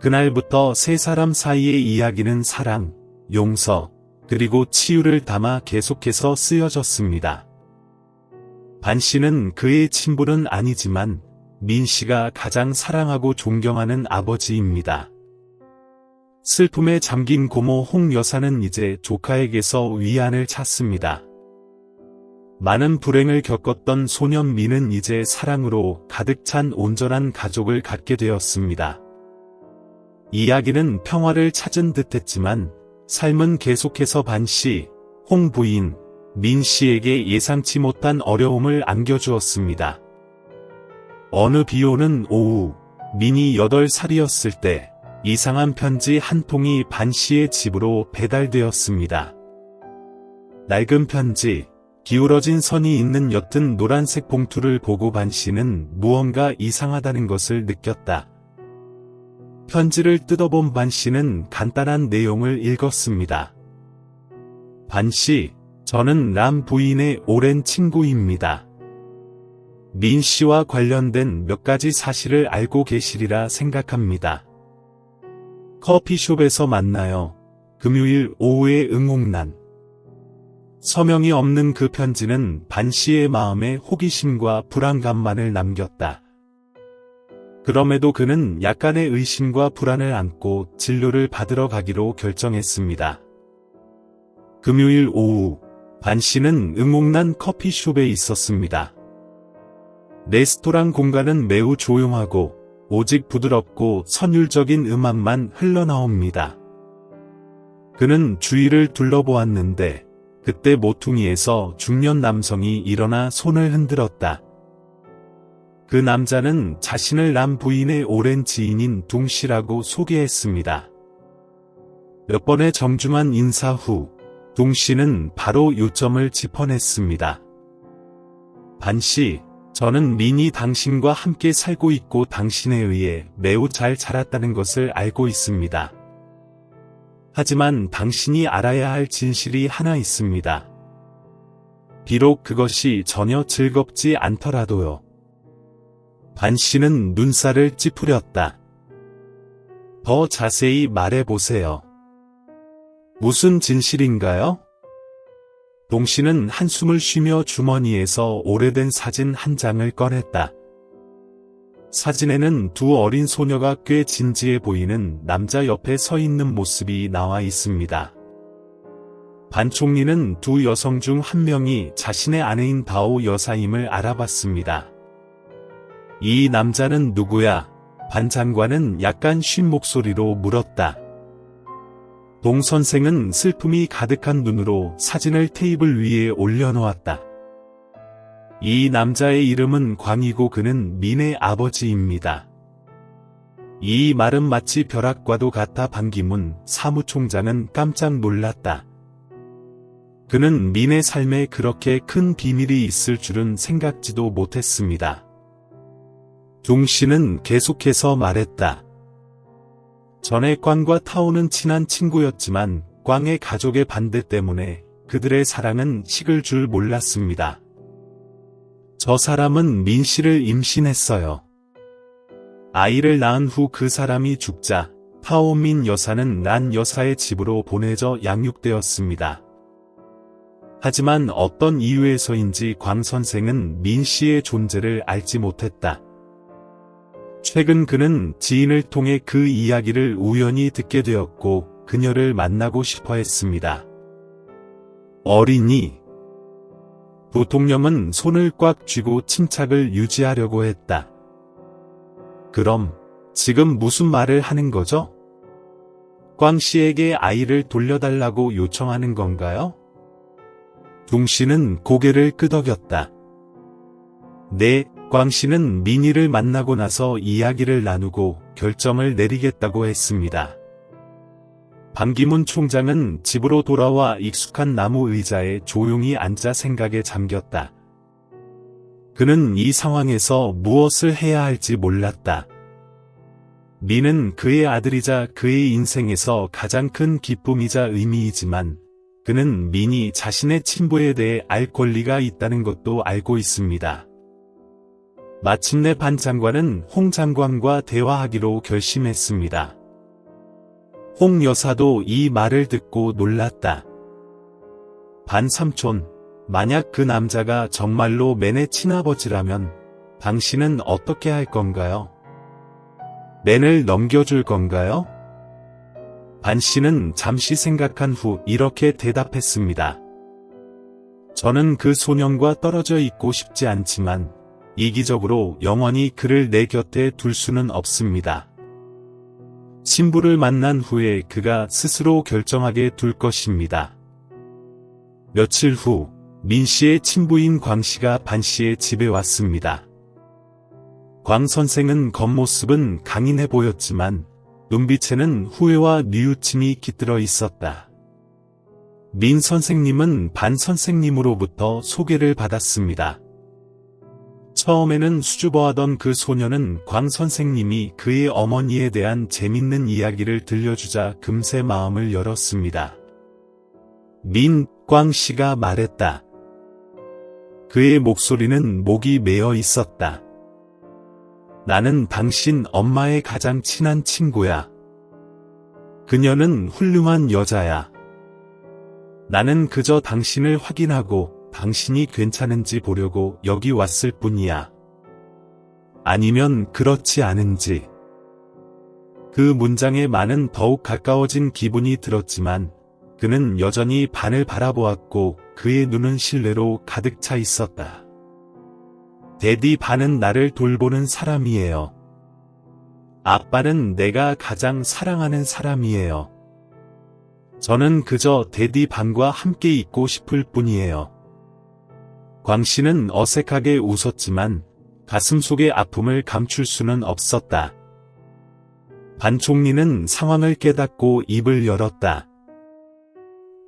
그날부터 세 사람 사이의 이야기는 사랑, 용서, 그리고 치유를 담아 계속해서 쓰여졌습니다. 반 씨는 그의 친부는 아니지만 민 씨가 가장 사랑하고 존경하는 아버지입니다. 슬픔에 잠긴 고모 홍 여사는 이제 조카에게서 위안을 찾습니다. 많은 불행을 겪었던 소년 민은 이제 사랑으로 가득 찬 온전한 가족을 갖게 되었습니다. 이야기는 평화를 찾은 듯했지만 삶은 계속해서 반 씨, 홍 부인, 민 씨에게 예상치 못한 어려움을 안겨주었습니다. 어느 비 오는 오후, 민이 8살이었을 때 이상한 편지 한 통이 반 씨의 집으로 배달되었습니다. 낡은 편지, 기울어진 선이 있는 옅은 노란색 봉투를 보고 반 씨는 무언가 이상하다는 것을 느꼈다. 편지를 뜯어본 반 씨는 간단한 내용을 읽었습니다. 반 씨, 저는 람 부인의 오랜 친구입니다. 민 씨와 관련된 몇 가지 사실을 알고 계시리라 생각합니다. 커피숍에서 만나요. 금요일 오후에 응옥난. 서명이 없는 그 편지는 반 씨의 마음에 호기심과 불안감만을 남겼다. 그럼에도 그는 약간의 의심과 불안을 안고 진료를 받으러 가기로 결정했습니다. 금요일 오후, 반 씨는 응옥난 커피숍에 있었습니다. 레스토랑 공간은 매우 조용하고 오직 부드럽고 선율적인 음악만 흘러나옵니다. 그는 주위를 둘러보았는데 그때 모퉁이에서 중년 남성이 일어나 손을 흔들었다. 그 남자는 자신을 람 부인의 오랜 지인인 둥 씨라고 소개했습니다. 몇 번의 정중한 인사 후 둥 씨는 바로 요점을 짚어냈습니다. 반 씨, 저는 민이 당신과 함께 살고 있고 당신에 의해 매우 잘 자랐다는 것을 알고 있습니다. 하지만 당신이 알아야 할 진실이 하나 있습니다. 비록 그것이 전혀 즐겁지 않더라도요. 반 씨는 눈살을 찌푸렸다. 더 자세히 말해보세요. 무슨 진실인가요? 동 씨는 한숨을 쉬며 주머니에서 오래된 사진 한 장을 꺼냈다. 사진에는 두 어린 소녀가 꽤 진지해 보이는 남자 옆에 서 있는 모습이 나와 있습니다. 반 총리는 두 여성 중 한 명이 자신의 아내인 다오 여사임을 알아봤습니다. 이 남자는 누구야? 반 장관은 약간 쉰 목소리로 물었다. 동 선생은 슬픔이 가득한 눈으로 사진을 테이블 위에 올려놓았다. 이 남자의 이름은 광이고 그는 민의 아버지입니다. 이 말은 마치 벼락과도 같아 반기문 사무총장은 깜짝 놀랐다. 그는 민의 삶에 그렇게 큰 비밀이 있을 줄은 생각지도 못했습니다. 둥 씨는 계속해서 말했다. 전에 꽝과 타오는 친한 친구였지만 꽝의 가족의 반대 때문에 그들의 사랑은 식을 줄 몰랐습니다. 저 사람은 민 씨를 임신했어요. 아이를 낳은 후 그 사람이 죽자 타오민 여사는 란 여사의 집으로 보내져 양육되었습니다. 하지만 어떤 이유에서인지 광 선생은 민 씨의 존재를 알지 못했다. 최근 그는 지인을 통해 그 이야기를 우연히 듣게 되었고 그녀를 만나고 싶어 했습니다. 어린이. 부통령은 손을 꽉 쥐고 침착을 유지하려고 했다. 그럼 지금 무슨 말을 하는 거죠? 꽝 씨에게 아이를 돌려달라고 요청하는 건가요? 둥 씨는 고개를 끄덕였다. 네, 꽝 씨는 민희를 만나고 나서 이야기를 나누고 결정을 내리겠다고 했습니다. 반기문 총장은 집으로 돌아와 익숙한 나무 의자에 조용히 앉아 생각에 잠겼다. 그는 이 상황에서 무엇을 해야 할지 몰랐다. 민은 그의 아들이자 그의 인생에서 가장 큰 기쁨이자 의미이지만 그는 민이 자신의 친부에 대해 알 권리가 있다는 것도 알고 있습니다. 마침내 반 장관은 홍 장관과 대화하기로 결심했습니다. 홍 여사도 이 말을 듣고 놀랐다. 반 삼촌, 만약 그 남자가 정말로 맨의 친아버지라면 당신은 어떻게 할 건가요? 맨을 넘겨줄 건가요? 반 씨는 잠시 생각한 후 이렇게 대답했습니다. 저는 그 소년과 떨어져 있고 싶지 않지만 이기적으로 영원히 그를 내 곁에 둘 수는 없습니다. 신부를 만난 후에 그가 스스로 결정하게 둘 것입니다. 며칠 후 민 씨의 친부인 광 씨가 반 씨의 집에 왔습니다. 광 선생은 겉모습은 강인해 보였지만 눈빛에는 후회와 뉘우침이 깃들어 있었다. 민 선생님은 반 선생님으로부터 소개를 받았습니다. 처음에는 수줍어하던 그 소녀는 광 선생님이 그의 어머니에 대한 재밌는 이야기를 들려주자 금세 마음을 열었습니다. 민, 광 씨가 말했다. 그의 목소리는 목이 메어 있었다. 나는 당신 엄마의 가장 친한 친구야. 그녀는 훌륭한 여자야. 나는 그저 당신을 확인하고 당신이 괜찮은지 보려고 여기 왔을 뿐이야. 아니면 그렇지 않은지. 그 문장에 많은 더욱 가까워진 기분이 들었지만 그는 여전히 반을 바라보았고 그의 눈은 신뢰로 가득 차 있었다. 데디 반은 나를 돌보는 사람이에요. 아빠는 내가 가장 사랑하는 사람이에요. 저는 그저 데디 반과 함께 있고 싶을 뿐이에요. 광 씨는 어색하게 웃었지만 가슴속의 아픔을 감출 수는 없었다. 반 총리는 상황을 깨닫고 입을 열었다.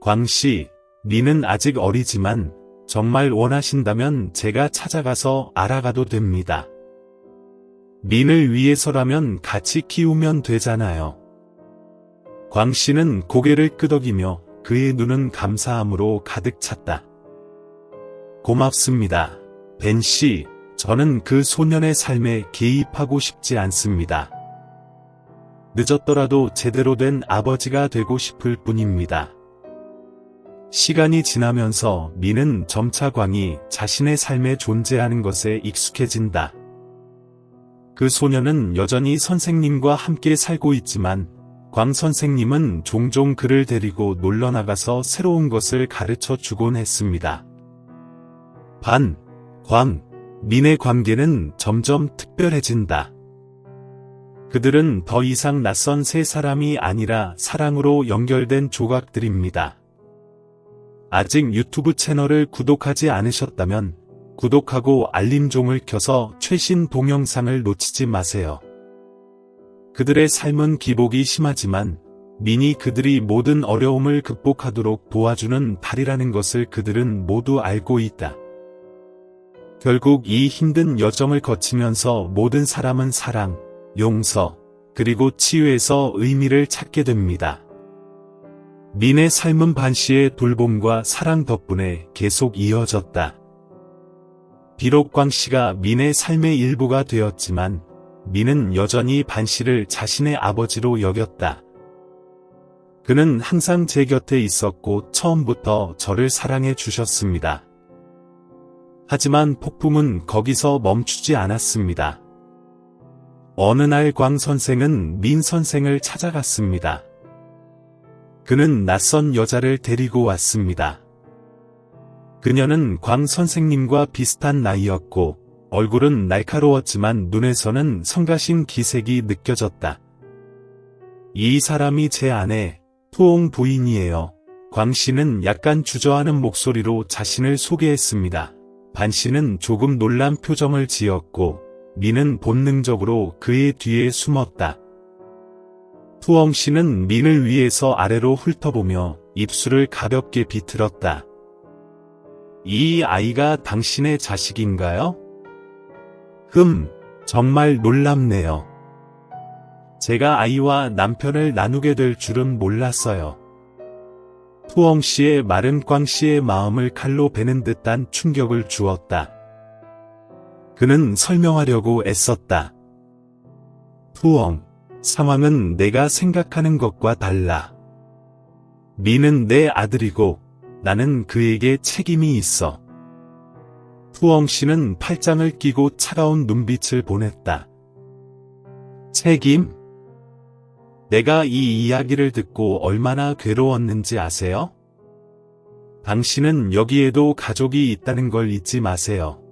광 씨, 니는 아직 어리지만 정말 원하신다면 제가 찾아가서 알아가도 됩니다. 민을 위해서라면 같이 키우면 되잖아요. 광 씨는 고개를 끄덕이며 그의 눈은 감사함으로 가득 찼다. 고맙습니다. 벤 씨, 저는 그 소년의 삶에 개입하고 싶지 않습니다. 늦었더라도 제대로 된 아버지가 되고 싶을 뿐입니다. 시간이 지나면서 민은 점차 광이 자신의 삶에 존재하는 것에 익숙해진다. 그 소녀는 여전히 선생님과 함께 살고 있지만 광 선생님은 종종 그를 데리고 놀러 나가서 새로운 것을 가르쳐 주곤 했습니다. 반, 광, 민의 관계는 점점 특별해진다. 그들은 더 이상 낯선 세 사람이 아니라 사랑으로 연결된 조각들입니다. 아직 유튜브 채널을 구독하지 않으셨다면 구독하고 알림종을 켜서 최신 동영상을 놓치지 마세요. 그들의 삶은 기복이 심하지만 민이 그들이 모든 어려움을 극복하도록 도와주는 달이라는 것을 그들은 모두 알고 있다. 결국 이 힘든 여정을 거치면서 모든 사람은 사랑, 용서, 그리고 치유에서 의미를 찾게 됩니다. 민의 삶은 반 씨의 돌봄과 사랑 덕분에 계속 이어졌다. 비록 광 씨가 민의 삶의 일부가 되었지만 민은 여전히 반 씨를 자신의 아버지로 여겼다. 그는 항상 제 곁에 있었고 처음부터 저를 사랑해 주셨습니다. 하지만 폭풍은 거기서 멈추지 않았습니다. 어느 날 광 선생은 민 선생을 찾아갔습니다. 그는 낯선 여자를 데리고 왔습니다. 그녀는 광 선생님과 비슷한 나이였고 얼굴은 날카로웠지만 눈에서는 성가신 기색이 느껴졌다. 이 사람이 제 아내, 투옹 부인이에요. 광 씨는 약간 주저하는 목소리로 자신을 소개했습니다. 반 씨는 조금 놀란 표정을 지었고 민은 본능적으로 그의 뒤에 숨었다. 투엉 씨는 민을 위에서 아래로 훑어보며 입술을 가볍게 비틀었다. 이 아이가 당신의 자식인가요? 정말 놀랍네요. 제가 아이와 남편을 나누게 될 줄은 몰랐어요. 투엉 씨의 말은 광 씨의 마음을 칼로 베는 듯한 충격을 주었다. 그는 설명하려고 애썼다. 투엉, 상황은 내가 생각하는 것과 달라. 민은 내 아들이고 나는 그에게 책임이 있어. 투엉 씨는 팔짱을 끼고 차가운 눈빛을 보냈다. 책임? 내가 이 이야기를 듣고 얼마나 괴로웠는지 아세요? 당신은 여기에도 가족이 있다는 걸 잊지 마세요.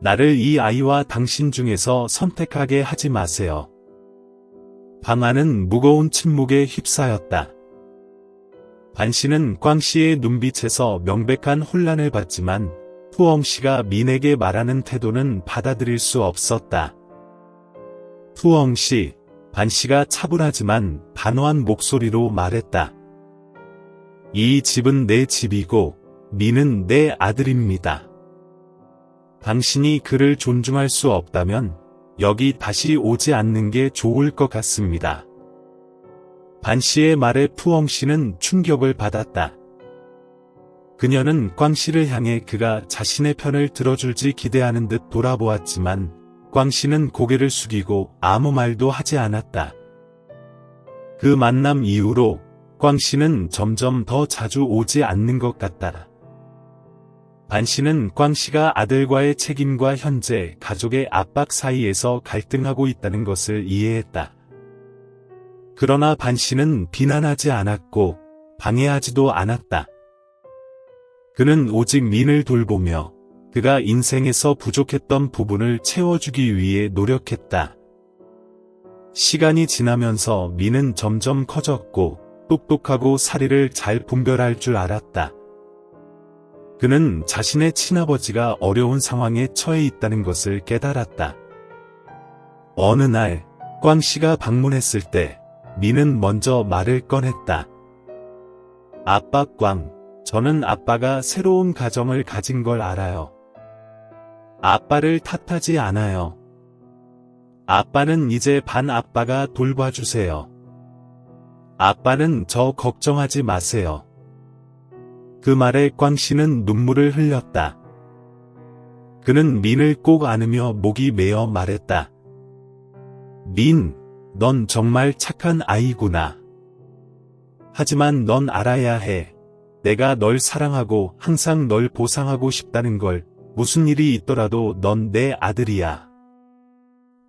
나를 이 아이와 당신 중에서 선택하게 하지 마세요. 방 안은 무거운 침묵에 휩싸였다. 반 씨는 꽝 씨의 눈빛에서 명백한 혼란을 봤지만 푸엉 씨가 민에게 말하는 태도는 받아들일 수 없었다. 푸엉 씨, 반 씨가 차분하지만 단호한 목소리로 말했다. 이 집은 내 집이고 민은 내 아들입니다. 당신이 그를 존중할 수 없다면 여기 다시 오지 않는 게 좋을 것 같습니다. 반 씨의 말에 푸엉 씨는 충격을 받았다. 그녀는 꽝 씨를 향해 그가 자신의 편을 들어줄지 기대하는 듯 돌아보았지만 꽝 씨는 고개를 숙이고 아무 말도 하지 않았다. 그 만남 이후로 꽝 씨는 점점 더 자주 오지 않는 것 같다. 반 씨는 꽝 씨가 아들과의 책임과 현재 가족의 압박 사이에서 갈등하고 있다는 것을 이해했다. 그러나 반 씨는 비난하지 않았고 방해하지도 않았다. 그는 오직 민을 돌보며 그가 인생에서 부족했던 부분을 채워주기 위해 노력했다. 시간이 지나면서 민은 점점 커졌고 똑똑하고 사리를 잘 분별할 줄 알았다. 그는 자신의 친아버지가 어려운 상황에 처해 있다는 것을 깨달았다. 어느 날 꽝 씨가 방문했을 때 민은 먼저 말을 꺼냈다. 아빠 꽝, 저는 아빠가 새로운 가정을 가진 걸 알아요. 아빠를 탓하지 않아요. 아빠는 이제 반 아빠가 돌봐주세요. 아빠는 저 걱정하지 마세요. 그 말에 꽝 씨는 눈물을 흘렸다. 그는 민을 꼭 안으며 목이 메어 말했다. 민, 넌 정말 착한 아이구나. 하지만 넌 알아야 해. 내가 널 사랑하고 항상 널 보상하고 싶다는 걸. 무슨 일이 있더라도 넌 내 아들이야.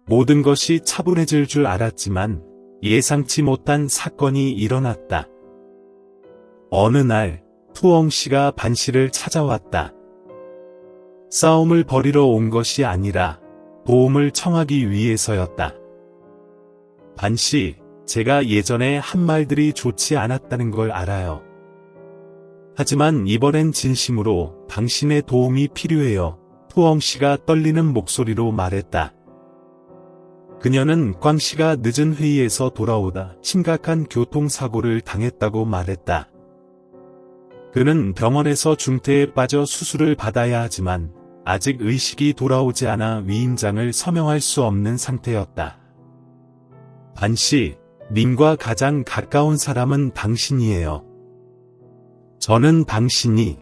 모든 것이 차분해질 줄 알았지만 예상치 못한 사건이 일어났다. 어느 날 푸엉 씨가 반 씨를 찾아왔다. 싸움을 벌이러 온 것이 아니라 도움을 청하기 위해서였다. 반 씨, 제가 예전에 한 말들이 좋지 않았다는 걸 알아요. 하지만 이번엔 진심으로 당신의 도움이 필요해요. 푸엉 씨가 떨리는 목소리로 말했다. 그녀는 꽝 씨가 늦은 회의에서 돌아오다 심각한 교통사고를 당했다고 말했다. 그는 병원에서 중태에 빠져 수술을 받아야 하지만 아직 의식이 돌아오지 않아 위임장을 서명할 수 없는 상태였다. 반 씨, 민과 가장 가까운 사람은 당신이에요. 저는 당신이.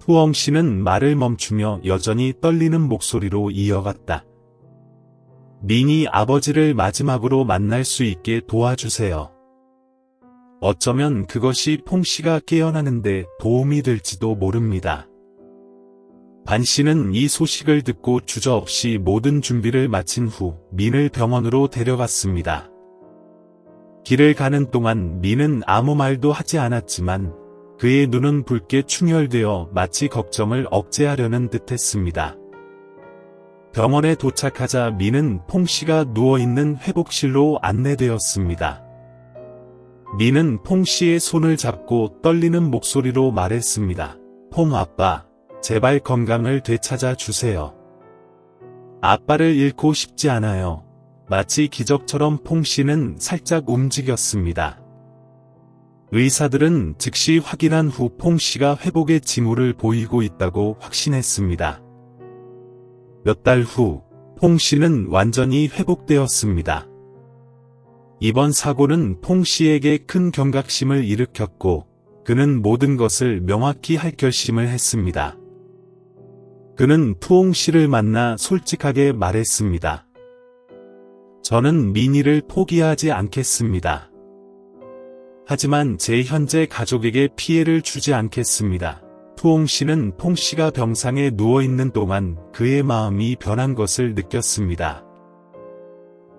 푸엉 씨는 말을 멈추며 여전히 떨리는 목소리로 이어갔다. 민이 아버지를 마지막으로 만날 수 있게 도와주세요. 어쩌면 그것이 퐁 씨가 깨어나는데 도움이 될지도 모릅니다. 반 씨는 이 소식을 듣고 주저없이 모든 준비를 마친 후 민을 병원으로 데려갔습니다. 길을 가는 동안 민은 아무 말도 하지 않았지만 그의 눈은 붉게 충혈되어 마치 걱정을 억제하려는 듯했습니다. 병원에 도착하자 민은 퐁 씨가 누워있는 회복실로 안내되었습니다. 민은 퐁 씨의 손을 잡고 떨리는 목소리로 말했습니다. 퐁 아빠, 제발 건강을 되찾아 주세요. 아빠를 잃고 싶지 않아요. 마치 기적처럼 퐁 씨는 살짝 움직였습니다. 의사들은 즉시 확인한 후 퐁 씨가 회복의 징후를 보이고 있다고 확신했습니다. 몇 달 후, 퐁 씨는 완전히 회복되었습니다. 이번 사고는 퐁 씨에게 큰 경각심을 일으켰고, 그는 모든 것을 명확히 할 결심을 했습니다. 그는 푸옹 씨를 만나 솔직하게 말했습니다. 저는 민이를 포기하지 않겠습니다. 하지만 제 현재 가족에게 피해를 주지 않겠습니다. 푸옹 씨는 퐁 씨가 병상에 누워있는 동안 그의 마음이 변한 것을 느꼈습니다.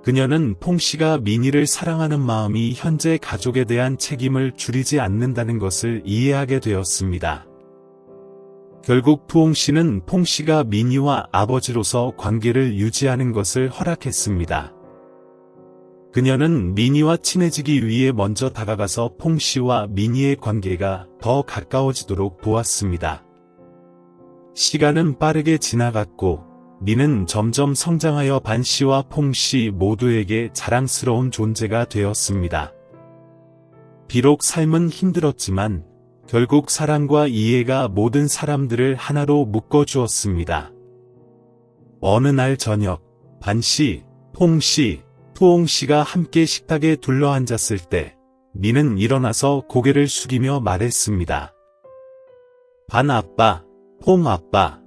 그녀는 퐁 씨가 민희를 사랑하는 마음이 현재 가족에 대한 책임을 줄이지 않는다는 것을 이해하게 되었습니다. 결국 푸옹 씨는 퐁 씨가 민희와 아버지로서 관계를 유지하는 것을 허락했습니다. 그녀는 민희와 친해지기 위해 먼저 다가가서 퐁 씨와 민희의 관계가 더 가까워지도록 도왔습니다. 시간은 빠르게 지나갔고 민은 점점 성장하여 반 씨와 퐁 씨 모두에게 자랑스러운 존재가 되었습니다. 비록 삶은 힘들었지만 결국 사랑과 이해가 모든 사람들을 하나로 묶어주었습니다. 어느 날 저녁, 반 씨, 퐁 씨, 푸옹 씨가 함께 식탁에 둘러앉았을 때 민은 일어나서 고개를 숙이며 말했습니다. 반 아빠, 퐁 아빠,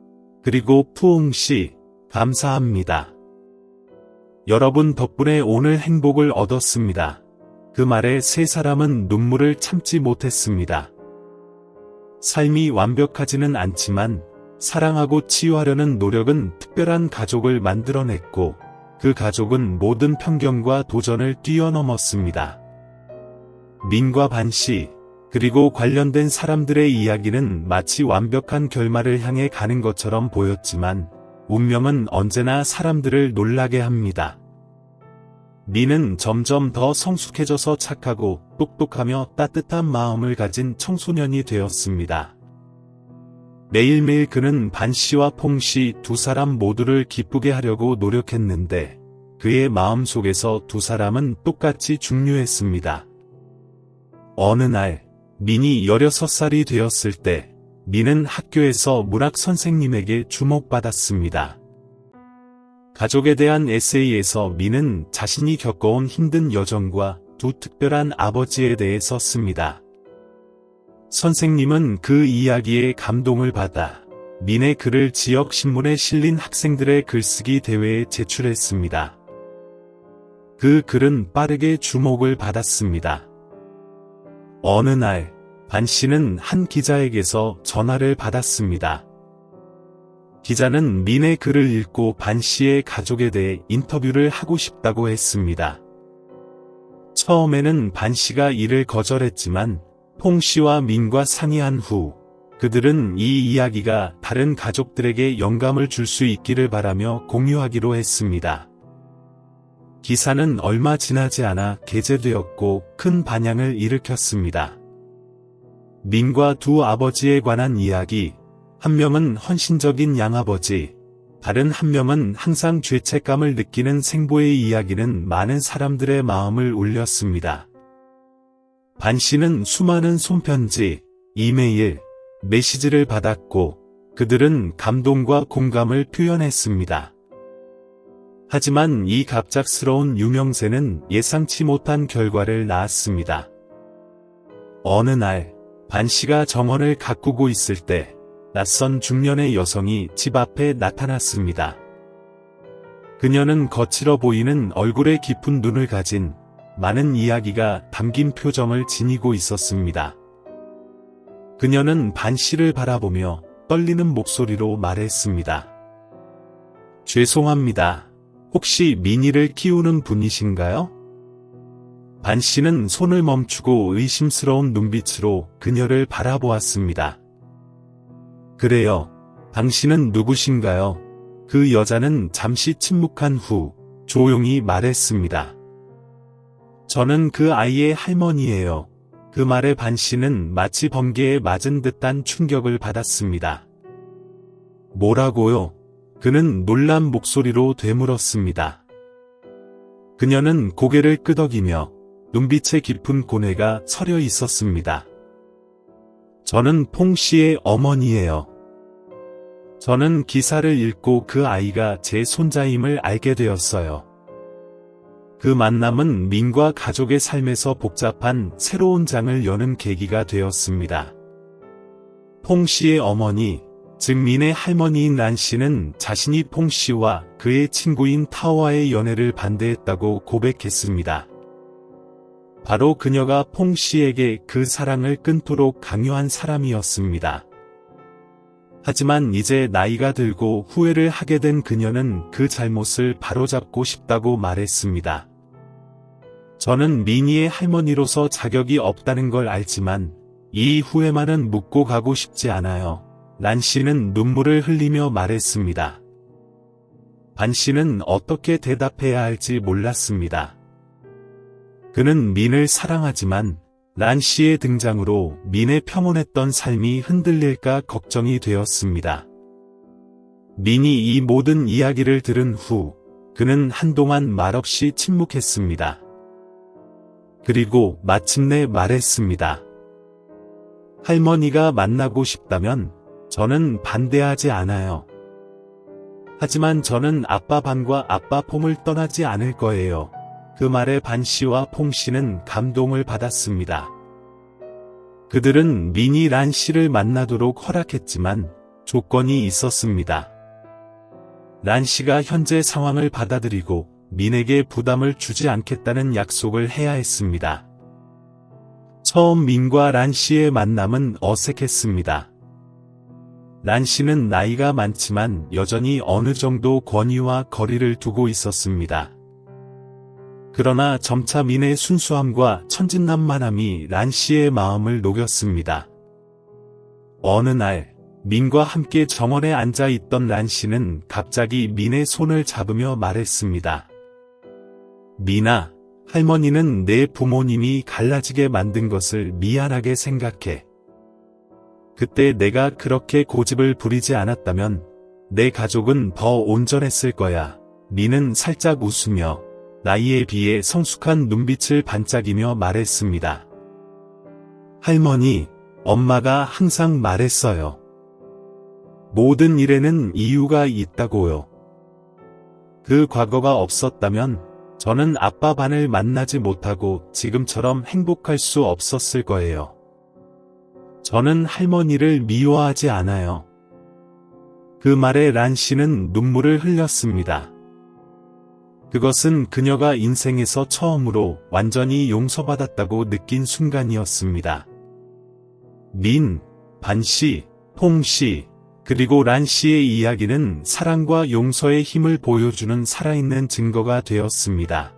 그리고 푸옹 씨, 감사합니다. 여러분 덕분에 오늘 행복을 얻었습니다. 그 말에 세 사람은 눈물을 참지 못했습니다. 삶이 완벽하지는 않지만 사랑하고 치유하려는 노력은 특별한 가족을 만들어냈고 그 가족은 모든 편견과 도전을 뛰어넘었습니다. 민과 반 씨, 그리고 관련된 사람들의 이야기는 마치 완벽한 결말을 향해 가는 것처럼 보였지만 운명은 언제나 사람들을 놀라게 합니다. 민은 점점 더 성숙해져서 착하고 똑똑하며 따뜻한 마음을 가진 청소년이 되었습니다. 매일매일 그는 반 씨와 퐁 씨 두 사람 모두를 기쁘게 하려고 노력했는데 그의 마음속에서 두 사람은 똑같이 중요했습니다. 어느 날 민이 16살이 되었을 때 민은 학교에서 문학 선생님에게 주목받았습니다. 가족에 대한 에세이에서 민은 자신이 겪어온 힘든 여정과 두 특별한 아버지에 대해 썼습니다. 선생님은 그 이야기에 감동을 받아 민의 글을 지역 신문에 실린 학생들의 글쓰기 대회에 제출했습니다. 그 글은 빠르게 주목을 받았습니다. 어느 날 반 씨는 한 기자에게서 전화를 받았습니다. 기자는 민의 글을 읽고 반 씨의 가족에 대해 인터뷰를 하고 싶다고 했습니다. 처음에는 반 씨가 이를 거절했지만 퐁 씨와 민과 상의한 후 그들은 이 이야기가 다른 가족들에게 영감을 줄 수 있기를 바라며 공유하기로 했습니다. 기사는 얼마 지나지 않아 게재되었고 큰 반향을 일으켰습니다. 민과 두 아버지에 관한 이야기, 한 명은 헌신적인 양아버지, 다른 한 명은 항상 죄책감을 느끼는 생보의 이야기는 많은 사람들의 마음을 울렸습니다. 반 씨는 수많은 손편지, 이메일, 메시지를 받았고 그들은 감동과 공감을 표현했습니다. 하지만 이 갑작스러운 유명세는 예상치 못한 결과를 낳았습니다. 어느 날 반 씨가 정원을 가꾸고 있을 때 낯선 중년의 여성이 집 앞에 나타났습니다. 그녀는 거칠어 보이는 얼굴에 깊은 눈을 가진 많은 이야기가 담긴 표정을 지니고 있었습니다. 그녀는 반 씨를 바라보며 떨리는 목소리로 말했습니다. 죄송합니다. 혹시 민희를 키우는 분이신가요? 반 씨는 손을 멈추고 의심스러운 눈빛으로 그녀를 바라보았습니다. 그래요. 당신은 누구신가요? 그 여자는 잠시 침묵한 후 조용히 말했습니다. 저는 그 아이의 할머니예요. 그 말에 반 씨는 마치 번개에 맞은 듯한 충격을 받았습니다. 뭐라고요? 그는 놀란 목소리로 되물었습니다. 그녀는 고개를 끄덕이며 눈빛에 깊은 고뇌가 서려 있었습니다. 저는 퐁 씨의 어머니예요. 저는 기사를 읽고 그 아이가 제 손자임을 알게 되었어요. 그 만남은 민과 가족의 삶에서 복잡한 새로운 장을 여는 계기가 되었습니다. 퐁 씨의 어머니, 즉 민의 할머니인 란 씨는 자신이 퐁 씨와 그의 친구인 타오와의 연애를 반대했다고 고백했습니다. 바로 그녀가 퐁 씨에게 그 사랑을 끊도록 강요한 사람이었습니다. 하지만 이제 나이가 들고 후회를 하게 된 그녀는 그 잘못을 바로잡고 싶다고 말했습니다. 저는 미니의 할머니로서 자격이 없다는 걸 알지만 이 후회만은 묻고 가고 싶지 않아요. 란 씨는 눈물을 흘리며 말했습니다. 반 씨는 어떻게 대답해야 할지 몰랐습니다. 그는 민을 사랑하지만 란 씨의 등장으로 민의 평온했던 삶이 흔들릴까 걱정이 되었습니다. 민이 이 모든 이야기를 들은 후 그는 한동안 말없이 침묵했습니다. 그리고 마침내 말했습니다. 할머니가 만나고 싶다면 저는 반대하지 않아요. 하지만 저는 아빠 반과 아빠 폼을 떠나지 않을 거예요. 그 말에 반 씨와 퐁 씨는 감동을 받았습니다. 그들은 민이 란 씨를 만나도록 허락했지만 조건이 있었습니다. 란 씨가 현재 상황을 받아들이고 민에게 부담을 주지 않겠다는 약속을 해야 했습니다. 처음 민과 란 씨의 만남은 어색했습니다. 란 씨는 나이가 많지만 여전히 어느 정도 권위와 거리를 두고 있었습니다. 그러나 점차 민의 순수함과 천진난만함이 란 씨의 마음을 녹였습니다. 어느 날 민과 함께 정원에 앉아 있던 란 씨는 갑자기 민의 손을 잡으며 말했습니다. 민아, 할머니는 내 부모님이 갈라지게 만든 것을 미안하게 생각해. 그때 내가 그렇게 고집을 부리지 않았다면 내 가족은 더 온전했을 거야. 민은 살짝 웃으며 나이에 비해 성숙한 눈빛을 반짝이며 말했습니다. 할머니, 엄마가 항상 말했어요. 모든 일에는 이유가 있다고요. 그 과거가 없었다면 저는 아빠 반을 만나지 못하고 지금처럼 행복할 수 없었을 거예요. 저는 할머니를 미워하지 않아요. 그 말에 란 씨는 눈물을 흘렸습니다. 그것은 그녀가 인생에서 처음으로 완전히 용서받았다고 느낀 순간이었습니다. 민, 반 씨, 퐁 씨, 그리고 란 씨의 이야기는 사랑과 용서의 힘을 보여주는 살아있는 증거가 되었습니다.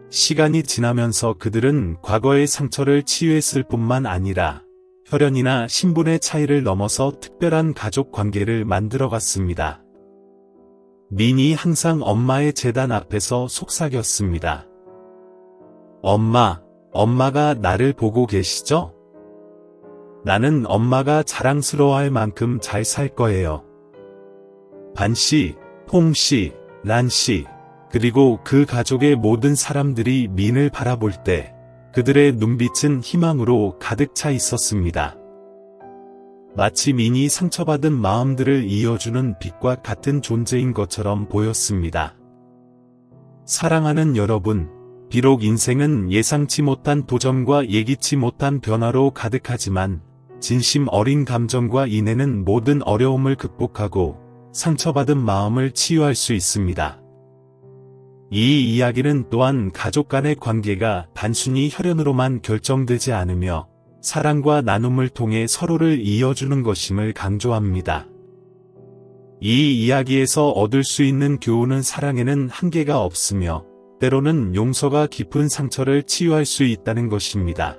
시간이 지나면서 그들은 과거의 상처를 치유했을 뿐만 아니라 혈연이나 신분의 차이를 넘어서 특별한 가족 관계를 만들어갔습니다. 민이 항상 엄마의 재단 앞에서 속삭였습니다. 엄마가 나를 보고 계시죠? 나는 엄마가 자랑스러워할 만큼 잘 살 거예요. 반 씨, 퐁 씨, 란 씨, 그리고 그 가족의 모든 사람들이 민을 바라볼 때 그들의 눈빛은 희망으로 가득 차 있었습니다. 마치 민이 상처받은 마음들을 이어주는 빛과 같은 존재인 것처럼 보였습니다. 사랑하는 여러분, 비록 인생은 예상치 못한 도전과 예기치 못한 변화로 가득하지만 진심 어린 감정과 인내는 모든 어려움을 극복하고 상처받은 마음을 치유할 수 있습니다. 이 이야기는 또한 가족 간의 관계가 단순히 혈연으로만 결정되지 않으며 사랑과 나눔을 통해 서로를 이어주는 것임을 강조합니다. 이 이야기에서 얻을 수 있는 교훈은 사랑에는 한계가 없으며 때로는 용서가 깊은 상처를 치유할 수 있다는 것입니다.